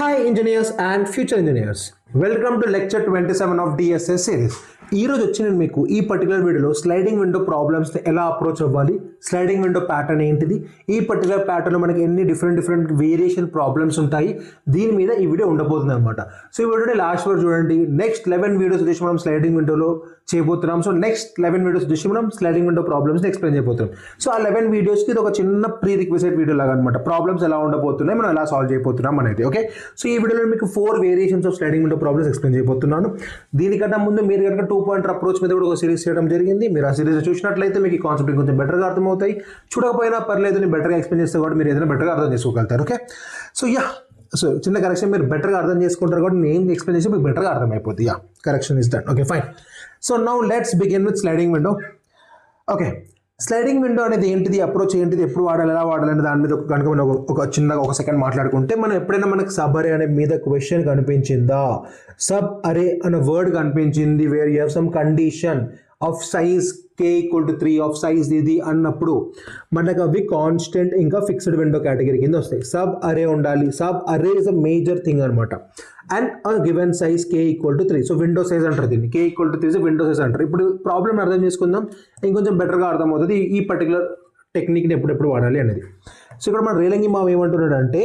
Hi engineers and future engineers. Welcome to lecture 27 of DSS series. ఈ రోజు వచ్చి నేను మీకు ఈ పర్టికులర్ వీడియోలో స్లైడింగ్ విండో ప్రాబ్లమ్స్ని ఎలా అప్రోచ్ అవ్వాలి, స్లైడింగ్ విండో ప్యాటర్న్ ఏంటిది, ఈ పర్టికులర్ ప్యాటర్న్లో మనకి ఎన్ని డిఫరెంట్ వేరియేషన్ ప్రాబ్లమ్స్ ఉంటాయి, దీని మీద ఈ వీడియో ఉండబోతుంది అనమాట. సో ఈ వీడియోని లాస్ట్ వరకు చూడండి. నెక్స్ట్ 11 వీడియోస్ వచ్చేసి మనం స్లైడింగ్ విండోలో చేయబోతున్నాం. సో నెక్స్ట్ 11 వీడియోస్ వచ్చేసి మనం స్లైడింగ్ విండో ప్రాబ్లమ్స్ని ఎక్స్ప్లెయిన్ చేయబోతున్నాం. సో ఆ 11 వీడియోస్కి ఇది ఒక చిన్న ప్రీ రిక్వెస్ట్ వీడియో లాగా అనమాట. ప్రాబ్లమ్స్ ఎలా ఉండబోతున్నాయి, మనం ఎలా సాల్వ్ చేయబోతున్నాం అనేది. ఓకే, సో ఈ వీడియోలో మీకు 4 variations of sliding window problems explain చేయబోతున్నాను. దీనికన్నా ముందు మీరు కనుక 2 పాయింటర్ అప్రోచ్ మీద కూడా ఒక సిరీస్ చేయడం జరిగింది. మీరు ఆ సిరీస్ చూసినట్లయితే మీకు ఈ కాన్సెప్ట్ కొంచెం బెటర్గా అర్థమవుతాయి. చూడకపోయినా పర్లేదు, నేను బెటర్గా ఎక్స్ప్లెయిన్ చేస్తే కూడా మీరు ఏదైనా బెటర్గా అర్థం చేసుకోగలుగుతారు. ఓకే, సో చిన్న కరెక్షన్, మీరు బెటర్గా అర్థం చేసుకుంటారు కాబట్టి నేను ఎక్స్ప్లెయిన్ చేసి మీకు బెటర్గా అర్థమైపోతుంది. Correction is done. Okay fine. So now let's begin with sliding window. Okay, sliding window అనేది ఏంటిది, అప్రోచ్ ఏంటిది, ఎప్పుడు వాడాలి, ఎలా వాడాలని దాని మీద కనుక మనం ఒక చిన్నగా ఒక సెకండ్ మాట్లాడుకుంటే, మనం ఎప్పుడైనా మనకు సబ్ అరే అనే మీద క్వశ్చన్ కనిపించిందా, సబ్ అరే అనే వర్డ్ కనిపించింది, where you have some condition of size k equal to 3 of size ఇది అన్నప్పుడు మనకు అవి కాన్స్టెంట్ ఇంకా ఫిక్స్డ్ విండో కేటగిరీ కింద వస్తాయి. సబ్ అరే ఉండాలి. సబ్ అరే ఇస్ అ మేజర్ థింగ్ అనమాట. And given size k equal to 3. So window size అంటారు దీన్ని. k equal to 3 window size అంటారు. ఇప్పుడు ప్రాబ్లమ్ అర్థం చేసుకుందాం, ఇంకొంచెం బెటర్గా అర్థమవుతుంది ఈ పర్టికులర్ టెక్నిక్ని ఎప్పుడెప్పుడు వాడాలి అనేది. సో ఇక్కడ మన రేలంగి మామ ఏమంటున్నాడు అంటే,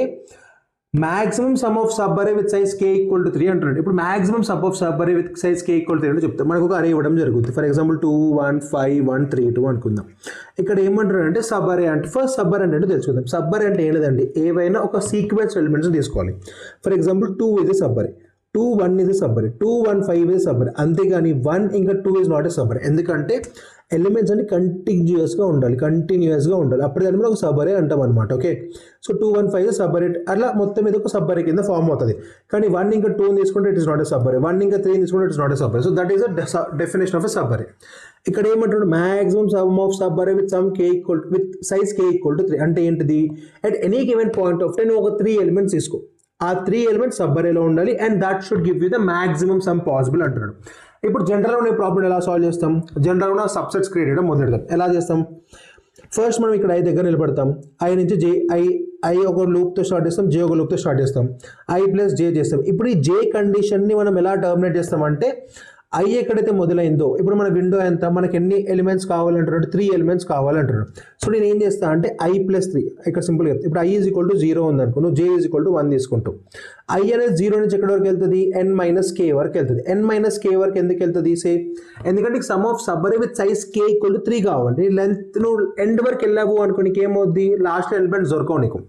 maximum sum of subarray with size k equal to 3 అంటున్నాడు. ఇప్పుడు maximum sum of subarray with size k equal to 3 అంటే చెప్తాం. మనకు ఒక అరే ఇవ్వడం జరుగుతుంది. ఫర్ ఎగ్జాంపుల్ 2 1 5 1 3 2 అనుకుందాం. ఇక్కడ ఏమంటారు అంటే సబ్ అరే అంటే, ఫస్ట్ సబ్ అరే అంటే తెలుసుకుందాం. సబ్ అరే అంటే ఏం లేదండి, ఏవైనా ఒక సీక్వెన్స్ ఎలిమెంట్స్ తీసుకోవాలి. ఫర్ ఎగ్జాంపుల్ 2 ఇది సబ్ అరే, 2 1 ఇది సబ్ అరే, 2 1 5 ఇది సబ్ అరే. అంతేగాని 1 ఇంకా 2 ఇస్ నాట్ ఏ సబ్ అరే. ఎందుకంటే ఎలిమెంట్స్ అన్ని కంటిన్యూస్గా ఉండాలి. అప్పుడు దాన్ని మనం ఒక సబ్ అరే అంటాం అనమాట. ఓకే, సో 2 1 5 సబ్ అరే, అట్లా మొత్తం మీద ఒక సబ్ అరే కింద ఫామ్ అవుతుంది. కానీ 1 ఇంకా 2 తీసుకుంటే it is not a subarray, 1 ఇంకా 3 తీసుకుంటే it is not a subarray. So that is the definition of a subarray. ఇక్కడ ఏమంటాడు, maximum sum of subarray with sum k equal with size k equal to 3 అంటే ఏంటిది, at any given point of time ఒక 3 elements తీసుకో, ఆ 3 elements sub అరేలో ఉండాలి and that should give you the maximum some possible అంటున్నాడు. ఇప్పుడు జనరల్గా ఉన్న ప్రాబ్లం ఎలా సాల్వ్ చేస్తాం, జనరల్గా సబ్సెట్స్ క్రియేట్ చేయడం మొదలెడతాం. ఎలా చేస్తాం, ఫస్ట్ మనం ఇక్కడ i దగ్గర నిలబడతాం. i నుంచి j, i ఒక లూప్తో స్టార్ట్ చేస్తాం, j ఒక లూప్తో స్టార్ట్ చేస్తాం, i ప్లస్ j చేస్తాం. ఇప్పుడు ఈ j కండిషన్ని మనం ఎలా టర్మినేట్ చేస్తామంటే, i ఎక్కడైతే మొదలైందో, ఇప్పుడు మన విండో ఎంత, మనకి ఎన్ని ఎలిమెంట్స్ కావాలంటున్నాడు, 3 ఎలిమెంట్స్ కావాలంటున్నాడు. సో నేను ఏం చేస్తా అంటే i ప్లస్ 3, ఇక్కడ సింపుల్గా ఇప్పుడు i ఈజ్ ఈక్వల్ టు 0 ఉంది అనుకో, నువ్వు j ఈజ్ ఈక్వల్ టు 1 తీసుకుంటావు. i అనేది 0 నుంచి ఎక్కడి వరకు వెళ్తుంది, n మైనస్ k వరకు వెళ్తుంది. n మైనస్ k వరకు ఎందుకు వెళ్తుంది, ఎందుకంటే some of subarray with size k equal to 3 కావాలి. లెంత్ నువ్వు ఎండ్ వరకు వెళ్ళావు అనుకో, నీకు ఏమవుద్ది, లాస్ట్ ఎలిమెంట్స్ దొరకవు నీకు.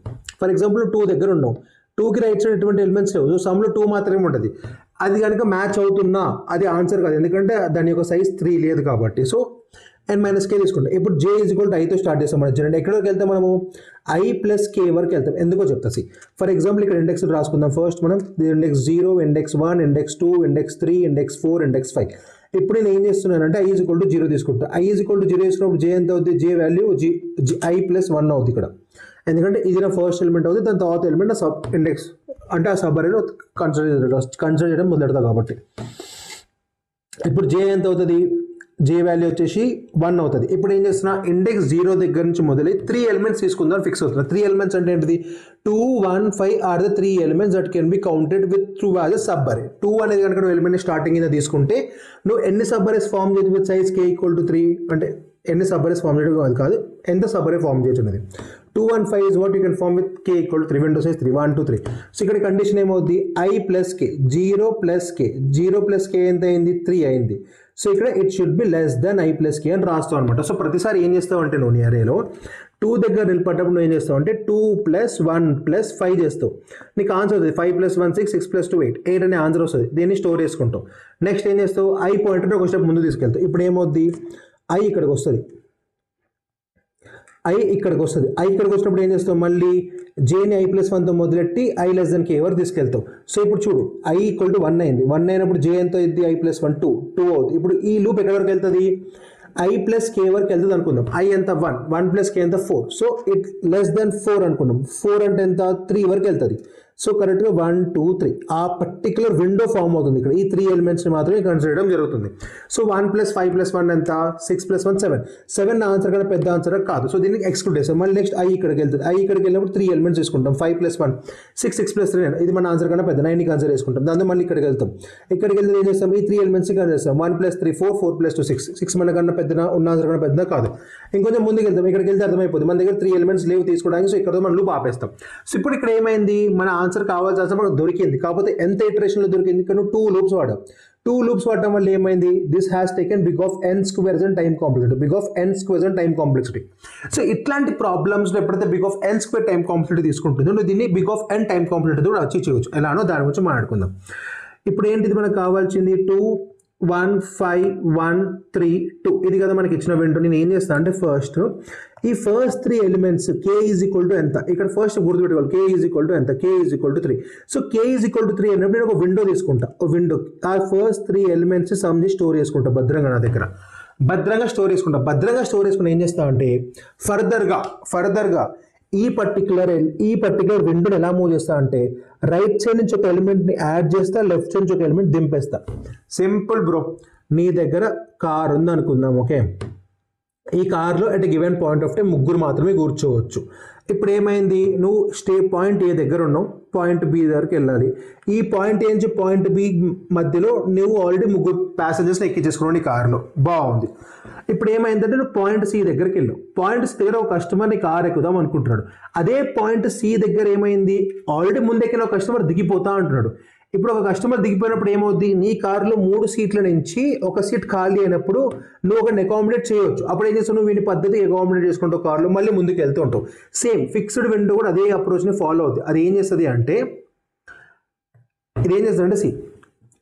ఫర్ ఎగ్జాంపుల్ 2 దగ్గర ఉన్నావు, 2కి రైట్ సైడ్ ఎటువంటి ఎలిమెంట్స్ లేవు, సో సమ్లో 2 మాత్రమే ఉంటుంది. అది కనుక మ్యాచ్ అవుతున్నా అది ఆన్సర్ కాదు, ఎందుకంటే దాని యొక్క సైజ్ 3 లేదు కాబట్టి. సో n మైనస్ k తీసుకుంటాం. ఇప్పుడు j ఈజ్ ఈక్వల్ టు ఐతో స్టార్ట్ చేస్తాం. మనం చూడండి ఎక్కడికి వెళ్తాం, మనము i ప్లస్ k వరకు వెళ్తాం. ఎందుకో చెప్తా. ఫర్ ఎగ్జాంపుల్ ఇక్కడ ఇండెక్స్ రాసుకుందాం. ఫస్ట్ మనం index 0, index 1, index 2, index 3, index 4, index 5. ఇప్పుడు నేను ఏం చేస్తున్నానంటే i ఈజ్ ఈక్వల్ టు 0 తీసుకుంటా. i ఈజ్ ఈక్వల్ టు 0 తీసుకున్నప్పుడు j ఎంత అవుతుంది, j వాల్యూ i ప్లస్ 1 అవుతుంది ఇక్కడ, ఎందుకంటే ఇది నా ఫస్ట్ ఎలిమెంట్ అవుతుంది, దాని తర్వాత ఎలిమెంట్ సబ్ ఇండెక్స్ అంటే ఆ సబ్ అరేలో కన్సిడర్ చేయడం మొదలెడతా కాబట్టి. ఇప్పుడు j ఎంత అవుతుంది, j వాల్యూ వచ్చేసి 1 అవుతుంది. ఇప్పుడు ఏం చేస్తున్నా, ఇండెక్స్ 0 దగ్గర నుంచి మొదలై 3 ఎలిమెంట్స్ తీసుకుందాం ఫిక్స్ అవుతున్నా. 3 ఎలిమెంట్స్ అంటే ఏంటిది, 2 1 5 are the 3 elements that can be counted with through as a subarray. 2 అనేది కనుక నువ్వు ఎలిమెంట్ స్టార్టింగ్ కింద తీసుకుంటే నువ్వు ఎన్ని సబ్ అరేస్ ఫామ్ చేయొచ్చు with size k equal to 3, అంటే ఎన్ని సబ్ అరేస్ ఫామ్ చేయడం కాదు, ఎంత సబ్ అరే ఫామ్ చేయొచ్చు అనేది. 2 1 5 is what you can form with k equal to 3, window size 3, 1 2 3. So ఇక్కడ కండిషన్ ఏమవుద్ది, i plus k, 0 plus k, 0 plus k ఎంత అయింది, 3 అయింది. సో ఇక్కడ it should be less than i plus k అని రాస్తావు అనమాట. సో ప్రతిసారి ఏం చేస్తావు అంటే, నువ్వు నీ అరేలో 2 దగ్గర నిలబడ్డప్పుడు నువ్వు ఏం చేస్తావు అంటే 2 ప్లస్ 1 ప్లస్ 5 చేస్తావు. నీకు ఆన్సర్ వస్తుంది 5 ప్లస్ 1 6, 6 ప్లస్ 2 8, 8 అనే ఆన్సర్ వస్తుంది. దీన్ని స్టోర్ చేసుకుంటావు. నెక్స్ట్ ఏం చేస్తావు, i పాయింటర్ ఒక స్టెప్ ముందు తీసుకెళ్తావు. ఇప్పుడు ఏమవుద్ది, i ఇక్కడికి వస్తుంది, i ఇక్కడికి వచ్చినప్పుడు ఏం చేస్తావు, మళ్ళీ jని i ప్లస్ 1తో మొదలెట్టి i లెస్ దెన్ k వరకు తీసుకెళ్తావు. సో ఇప్పుడు చూడు, i ఈక్వల్ టు 1 అయింది. 1 అయినప్పుడు j ఎంత అయింది, i ప్లస్ 1 2 అవుతుంది. ఇప్పుడు ఈ లూప్ ఎక్కడి వరకు వెళ్తుంది, i ప్లస్ k వరకు వెళ్తుంది అనుకుందాం. i ఎంత 1 ప్లస్ k ఎంత 4. సో ఇట్ లెస్ దెన్ 4 అనుకున్నాం. 4 అంటే ఎంత, 3 వరకు వెళ్తుంది. సో కరెక్ట్గా 1 2 3 ఆ పర్టికులర్ విండో ఫామ్ అవుతుంది ఇక్కడ. ఈ 3 ఎలిమెంట్స్ని మాత్రమే కన్సిడర్ చేయడం జరుగుతుంది. సో 1 + 5 + 1 ఎంత, 6 + 1 7. 7 ఆన్సర్ కన్నా పెద్ద ఆన్సర్ కాదు. సో దీనికి ఎక్స్క్లూడ్ చేస్తాం. మళ్ళీ నెక్స్ట్ ఐ ఇక్కడికి వెళ్తుంది. ఐ ఇక్కడికి వెళ్ళినప్పుడు 3 ఎలిమెంట్స్ తీసుకుంటాం. 5 + 1 6, 6 + 3 ఇది మన ఆన్సర్ కన్నా పెద్ద 9ని కన్సిడర్ చేసుకుంటాం. దాంతో మళ్ళీ ఇక్కడికి వెళ్తాం. ఇక్కడికి వెళ్తే ఏం చేస్తాం, ఈ 3 ఎలిమెంట్స్ కన్సిడర్ చేస్తాం. 1 + 3 4, 4 + 2 6. 6 మన కన్నా పెద్ద ఉన్న ఆన్సర్ కన్నా పెద్ద కాదు. ఇంకొంచెం ముందుకు వెళ్తాం. ఇక్కడికి వెళ్తే అర్థమైపోతుంది మన దగ్గర 3 ఎలిమెంట్స్ లేవు తీసుకోవడానికి. సో ఇక్కడ మనం లూప్ ఆపేస్తాం. సో ఇప్పుడు ఇక్కడ ఏమైంది, మన ఆన్సర్ కావాల్సిన ఆన్సర్ మనకు దొరికింది. కాకపోతే ఎంత ఇటరేషన్లో దొరికింది, ఇక్కడ 2 లూప్స్ వాడాం. 2 లూప్స్ వాడటం వల్ల ఏమైంది, this has taken big of n squares and time complexity. Big of n squares and time complexity. So ఇట్లాంటి ప్రాబ్లమ్స్లో ఎప్పుడైతే big of n square time complexity తీసుకుంటుందో నువ్వు దీన్ని big of n time complexity కూడా అచీవ్ చేయవచ్చు. ఎలానో దాని గురించి మాట్లాడుకుందాం. ఇప్పుడు ఏంటిది మనకు కావాల్సింది 2 1 5 1 3 2 ఇది కదా మనకి ఇచ్చిన విండో. నేను ఏం చేస్తాను అంటే ఫస్ట్ ఈ first 3 elements k is equal to ఎంత, ఇక్కడ ఫస్ట్ గుర్తుపెట్టుకోవాలి k ఈజ్ ఈక్వల్ టు ఎంత, k is equal to 3. So k is equal to 3 అన్నప్పుడు నేను ఒక విండో తీసుకుంటా. ఒక విండో ఆ ఫస్ట్ 3 ఎలిమెంట్స్ సమ్ని స్టోర్ చేసుకుంటా భద్రంగా నా దగ్గర. భద్రంగా స్టోర్ చేసుకుని ఏం చేస్తా అంటే ఫర్దర్గా ఈ పర్టికులర్ విండోని ఎలా మూవ్ చేస్తా అంటే రైట్ సైడ్ నుంచి ఒక ఎలిమెంట్ని యాడ్ చేస్తా, లెఫ్ట్ సైడ్ నుంచి ఒక ఎలిమెంట్ దింపేస్తా. Simple bro. నీ దగ్గర కార్ ఉంది అనుకుందాం, ఓకే. ఈ కార్లో at given point of time ముగ్గురు మాత్రమే కూర్చోవచ్చు. ఇప్పుడు ఏమైంది, నువ్వు పాయింట్ ఏ దగ్గర ఉన్నావు, పాయింట్ బి దగ్గరికి వెళ్ళాలి. ఈ పాయింట్ ఏ నుంచి పాయింట్ బి మధ్యలో నువ్వు ఆల్రెడీ ముగ్గురు ప్యాసింజర్స్ని ఎక్కించేసుకున్నావు నీ కార్లో, బాగుంది. ఇప్పుడు ఏమైందంటే నువ్వు పాయింట్ సి దగ్గరికి వెళ్ళావు. పాయింట్ సి దగ్గర ఒక కస్టమర్ నీ కార్ ఎక్కుదాం అనుకుంటున్నాడు. అదే పాయింట్ సి దగ్గర ఏమైంది, ఆల్రెడీ ముందెక్కిన ఒక కస్టమర్ దిగిపోతా అంటున్నాడు. ఇప్పుడు ఒక కస్టమర్ దిగిపోయినప్పుడు ఏమవుద్ది, నీ కార్లో 3 సీట్ల నుంచి ఒక సీట్ ఖాళీ అయినప్పుడు నువ్వు ఒకరిని అకామిడేట్ చేయవచ్చు. అప్పుడు ఏం చేస్తావు, నువ్వు వీని పద్ధతి అకామిడేట్ చేసుకుంటావు, కార్లో మళ్ళీ ముందుకు వెళ్తూ ఉంటావు. సేమ్ ఫిక్స్డ్ విండో కూడా అదే అప్రోచ్ని ఫాలో అవుతుంది. అది ఏం చేస్తుంది అంటే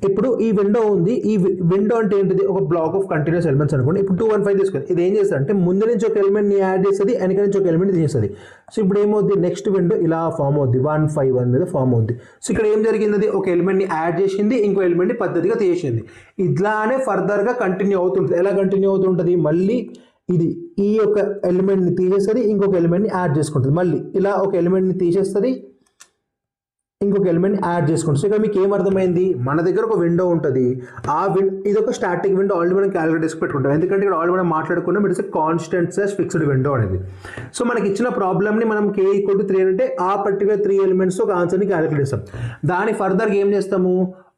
ఇప్పుడు ఈ విండో ఉంది. ఈ విండో అంటే ఏంటిది, ఒక బ్లాక్ ఆఫ్ కంటిన్యూస్ ఎలిమెంట్స్ అనుకోండి. ఇప్పుడు 2 1 5 తీసుకొని ఇది ఏం చేస్తుంది అంటే ముందు నుంచి ఒక ఎలిమెంట్ని యాడ్ చేస్తుంది, వెనక నుంచి ఒక ఎలిమెంట్ తీసేస్తుంది. సో ఇప్పుడు ఏమవుద్ది, నెక్స్ట్ విండో ఇలా ఫామ్ అవుద్ది, 1 5 1 మీద ఫామ్ అవుద్ది. సో ఇక్కడ ఏం జరిగింది, ఒక ఎలిమెంట్ని యాడ్ చేసింది, ఇంకో ఎలిమెంట్ని పద్ధతిగా తీసేసింది. ఇట్లానే ఫర్దర్గా కంటిన్యూ అవుతుంటుంది. ఎలా కంటిన్యూ అవుతుంటుంది, మళ్ళీ ఇది ఈ యొక్క ఎలిమెంట్ని తీసేస్తుంది, ఇంకొక ఎలిమెంట్ని యాడ్ చేసుకుంటుంది. మళ్ళీ ఇలా ఒక ఎలిమెంట్ని తీసేస్తుంది, ఇంకొక ఎలిమెంట్ యాడ్ చేసుకుంటాం. సో ఇక్కడ మీకు ఏమర్థమైంది, మన దగ్గర ఒక విండో ఉంటుంది. ఇది ఒక స్టాటిక్ విండో ఆల్రెడీ మనం క్యాలిక్యులేట్ చేసి పెట్టుకుంటాం. ఎందుకంటే ఇక్కడ ఆల్రెడీ మనం మాట్లాడుకున్నాం it's constant slash fixed window అనేది. సో మనకి ఇచ్చిన ప్రాబ్లమ్ని మనం k = 3 అంటే ఆ పర్టికులర్ 3 ఎలిమెంట్స్ ఒక ఆన్సర్ని క్యాలిక్యులేట్ చేస్తాం. దాని ఫర్దర్గా ఏం చేస్తాము,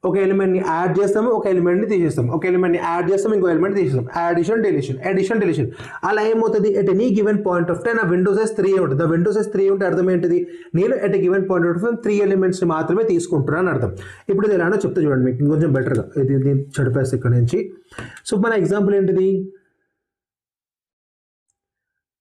ఒక ఎలిమెంట్ని యాడ్ చేస్తాము, ఒక ఎలిమెంట్ని తీసేస్తాం, ఒక ఎలిమెంట్ని యాడ్ చేస్తాం, ఇంకో ఎలిమెంట్ తీసేస్తాం. అడిషన్ డిలీషన్ అలా ఏమవుతుంది, at any given point of time ఆ విండో సైజ్ 3 ఉంటుంది. ఆ విండో సైజ్ 3 ఉంటే అర్థం ఏంటిది, నేను at a given point of time 3 ఎలిమెంట్స్ని మాత్రమే తీసుకుంటున్నాను అని అర్థం. ఇప్పుడు ఇది ఎలానో చెప్తే చూడండి మీకు ఇంకొంచెం బెటర్గా. ఇది చెడిపేస్తే ఇక్కడ నుంచి. సో మన ఎగ్జాంపుల్ ఏంటిది,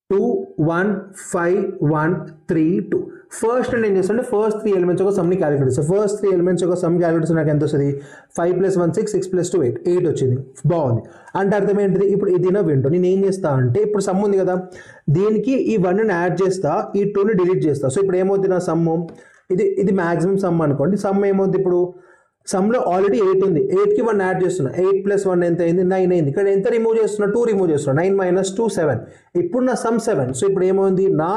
2 1 5 1 3 2. ఫస్ట్ నేను ఏం చేస్తాను, ఫస్ట్ 3 ఎలిమెంట్స్ ఒక సమ్ని క్యాలిక్యులేట్ చేస్తాను. ఫస్ట్ 3 ఎలిమెంట్స్ ఒక సమ్ క్యాలిక్యులేట్ నాకు ఎంత వస్తుంది, 5 + 1 6 6 + 2 8 8 వచ్చింది, బాగుంది. అంటే అర్థం ఏంటిది, ఇప్పుడు ఇది నా విండో. నేను ఏం చేస్తా అంటే ఇప్పుడు సమ్ ఉంది కదా, దీనికి ఈ 1ని యాడ్ చేస్తా, ఈ 2ని డిలీట్ చేస్తా. సో ఇప్పుడు ఏమవుతుంది నా సమ్, ఇది మ్యాక్సిమం సమ్ అనుకోండి. సమ్ ఏమవుతుంది, ఇప్పుడు సమ్లో ఆల్రెడీ 8 ఉంది, 8కి 1 యాడ్ చేస్తున్నా, 8 + 1 ఎంత అయింది, 9 అయింది. ఇక్కడ ఎంత రిమూవ్ చేస్తున్నా, 2 రిమూవ్ చేస్తున్నా, 9 - 2 7. ఇప్పుడు నా సమ్ 7. సో ఇప్పుడు ఏమైంది, నా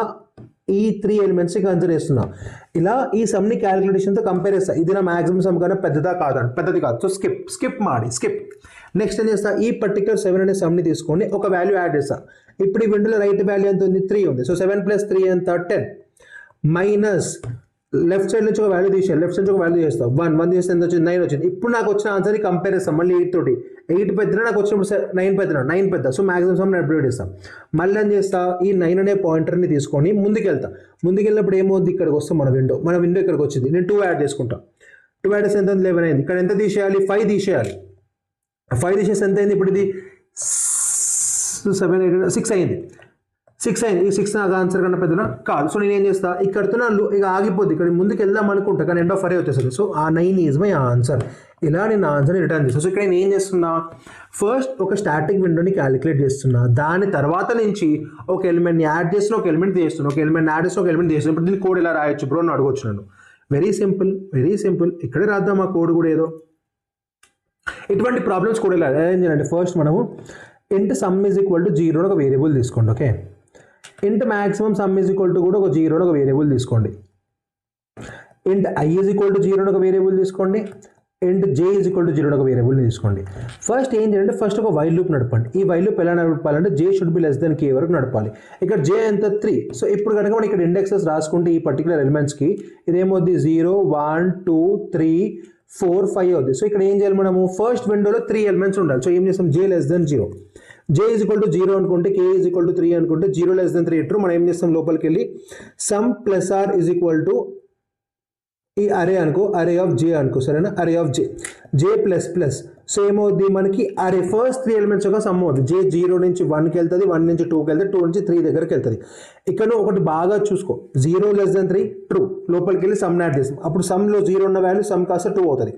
ఈ 3 ఎలిమెంట్స్ని కన్సిడర్ చేస్తున్నా. ఇలా ఈ సమ్ని క్యాలిక్యులేషన్తో కంపేర్ చేస్తా. ఇది నా మ్యాక్సిమం సమ్ కన్నా పెద్దది కాదు. సో స్కిప్ నెక్స్ట్ ఏం చేస్తా, ఈ పర్టికులర్ 7 అనే సమ్ని తీసుకొని ఒక వాల్యూ యాడ్ చేస్తా. ఇప్పుడు ఈ విండోలో రైట్ వాల్యూ ఎంత ఉంది, 3 ఉంది. సో 7 + 3 ఎంత, 10 మైనస్ లెఫ్ట్ సైడ్ నుంచి ఒక వాల్యూ తీసేయాలి, లెఫ్ట్ సైడ్ నుంచి ఒక వాల్యూ చేస్తాం, 1 చేస్తే ఎంత వచ్చింది, 9 వచ్చింది. ఇప్పుడు నాకు వచ్చిన ఆన్సర్ని కంపేర్ చేస్తాం మళ్ళీ 8 తోటి. 8 పెద్ద నాకు వచ్చినప్పుడు 9 పెద్ద. సో మ్యాక్సిమం సమ్ అప్డేట్ చేస్తాం. మళ్ళీ ఏం చేస్తా, ఈ 9 అనే పాయింటర్ని తీసుకొని ముందుకెళ్ళినప్పుడు ఏమవుతుంది, ఇక్కడికి వస్తాం, మన విండో ఇక్కడికి వచ్చింది. నేను 2 యాడ్ చేసుకుంటా. 2 యాడ్ చేస్తే ఎంత, 11 అయింది. ఇక్కడ ఎంత తీసేయాలి, 5 తీసేయాలి. 5 తీసేస్తే ఎంత అయింది, ఇప్పుడు ఇది 7 8 6 అయింది. 6 అయింది. ఈ 6 నాకు ఆన్సర్ కన్నా పెద్దనా కాదు. సో నేను ఏం చేస్తా, ఇక్కడితో ఇక ఆగిపోద్ది, ఇక్కడ ముందుకు వెళ్దాం అనుకుంటా, కానీ ఎండ్ ఆఫ్ అరే వచ్చేస్తుంది. సో ఆ 9 ఈజ్ మై ఆన్సర్. ఇలా నేను ఆన్సర్ని రిటర్న్ చేస్తాను. సో ఇక్కడ నేను ఏం చేస్తున్నా, ఫస్ట్ ఒక స్టాటిక్ విండోని క్యాలిక్యులేట్ చేస్తున్నా, దాని తర్వాత నుంచి ఒక ఎలిమెంట్ని యాడ్ చేస్తున్నా, ఒక ఎలిమెంట్ తీస్తున్నా, ఒక ఎలిమెంట్ యాడ్ చేస్తున్నా, ఒక ఎలిమెంట్ తీస్తున్నా. ఇప్పుడు దీన్ని కోడ్ ఎలా రాయొచ్చు బ్రో అని అడగొచ్చు నన్ను. Very simple. ఇక్కడే రాద్దాం ఆ కోడ్ కూడా ఏదో. ఇటువంటి ప్రాబ్లమ్స్ కూడా ఎలా ఏం చేయాలంటే, ఫస్ట్ మనము int sum is equal to 0 ఒక వేరియబుల్ తీసుకోండి, okay. int maximum sum is equal to కూడా ఒక 0 ఒక వేరియబుల్ తీసుకోండి. ఇంట్ ఐ ఈజ్ ఈక్వల్ టు 0 అని ఒక వేరియబుల్ తీసుకోండి, ఇంట్ జే ఈజ్ ఈక్వల్ టు 0 అని ఒక వేరియబుల్ని తీసుకోండి. ఫస్ట్ ఏం చేయాలంటే ఫస్ట్ ఒక వైల్ లూప్ నడపండి. ఈ వైల్ లూప్ ఎలా నడపాలంటే జే షుడ్ బి లెస్ దెన్ కే వరకు నడపాలి. ఇక్కడ జే ఎంత 3. సో ఇప్పుడు కనుక మనం ఇక్కడ ఇండెక్సెస్ రాసుకుంటే ఈ పర్టికులర్ ఎలిమెంట్స్కి ఇదేమవుద్ది 0 1 2 3 4 5 అవుద్ది. సో ఇక్కడ ఏం చేయాలి మనము ఫస్ట్ విండోలో 3 ఎలిమెంట్స్ ఉండాలి. సో ఏం చేస్తాం j less than 0, j is equal to 0 అనుకుంటే కే ఈజ్ ఈక్వల్ టు 3 అనుకుంటే 0 లెస్ దెన్ 3 ట్రూ. మనం ఏం చేస్తాం లోపలికి వెళ్ళి sum plus are is equal to ఈ అరే అనుకో, అరే ఆఫ్ జే అనుకో, సరేనా, array of j, j plus plus. So ఏమవుద్ది మనకి అరే ఫస్ట్ 3 ఎలిమెంట్స్ ఒక సమ్ అవుతుంది. జే 0 నుంచి 1కి వెళ్తుంది, 1 నుంచి 2కి వెళ్తుంది, 2 నుంచి 3 దగ్గరికి వెళ్తుంది. ఇక్కడ ఒకటి బాగా చూసుకో, 0 లెస్ దెన్ 3 ట్రూ, లోపలికి వెళ్ళి సమ్ యాడ్ చేస్తాం. అప్పుడు సమ్లో 0 ఉన్న వాల్యూ సమ్ కాస్త 2 అవుతుంది.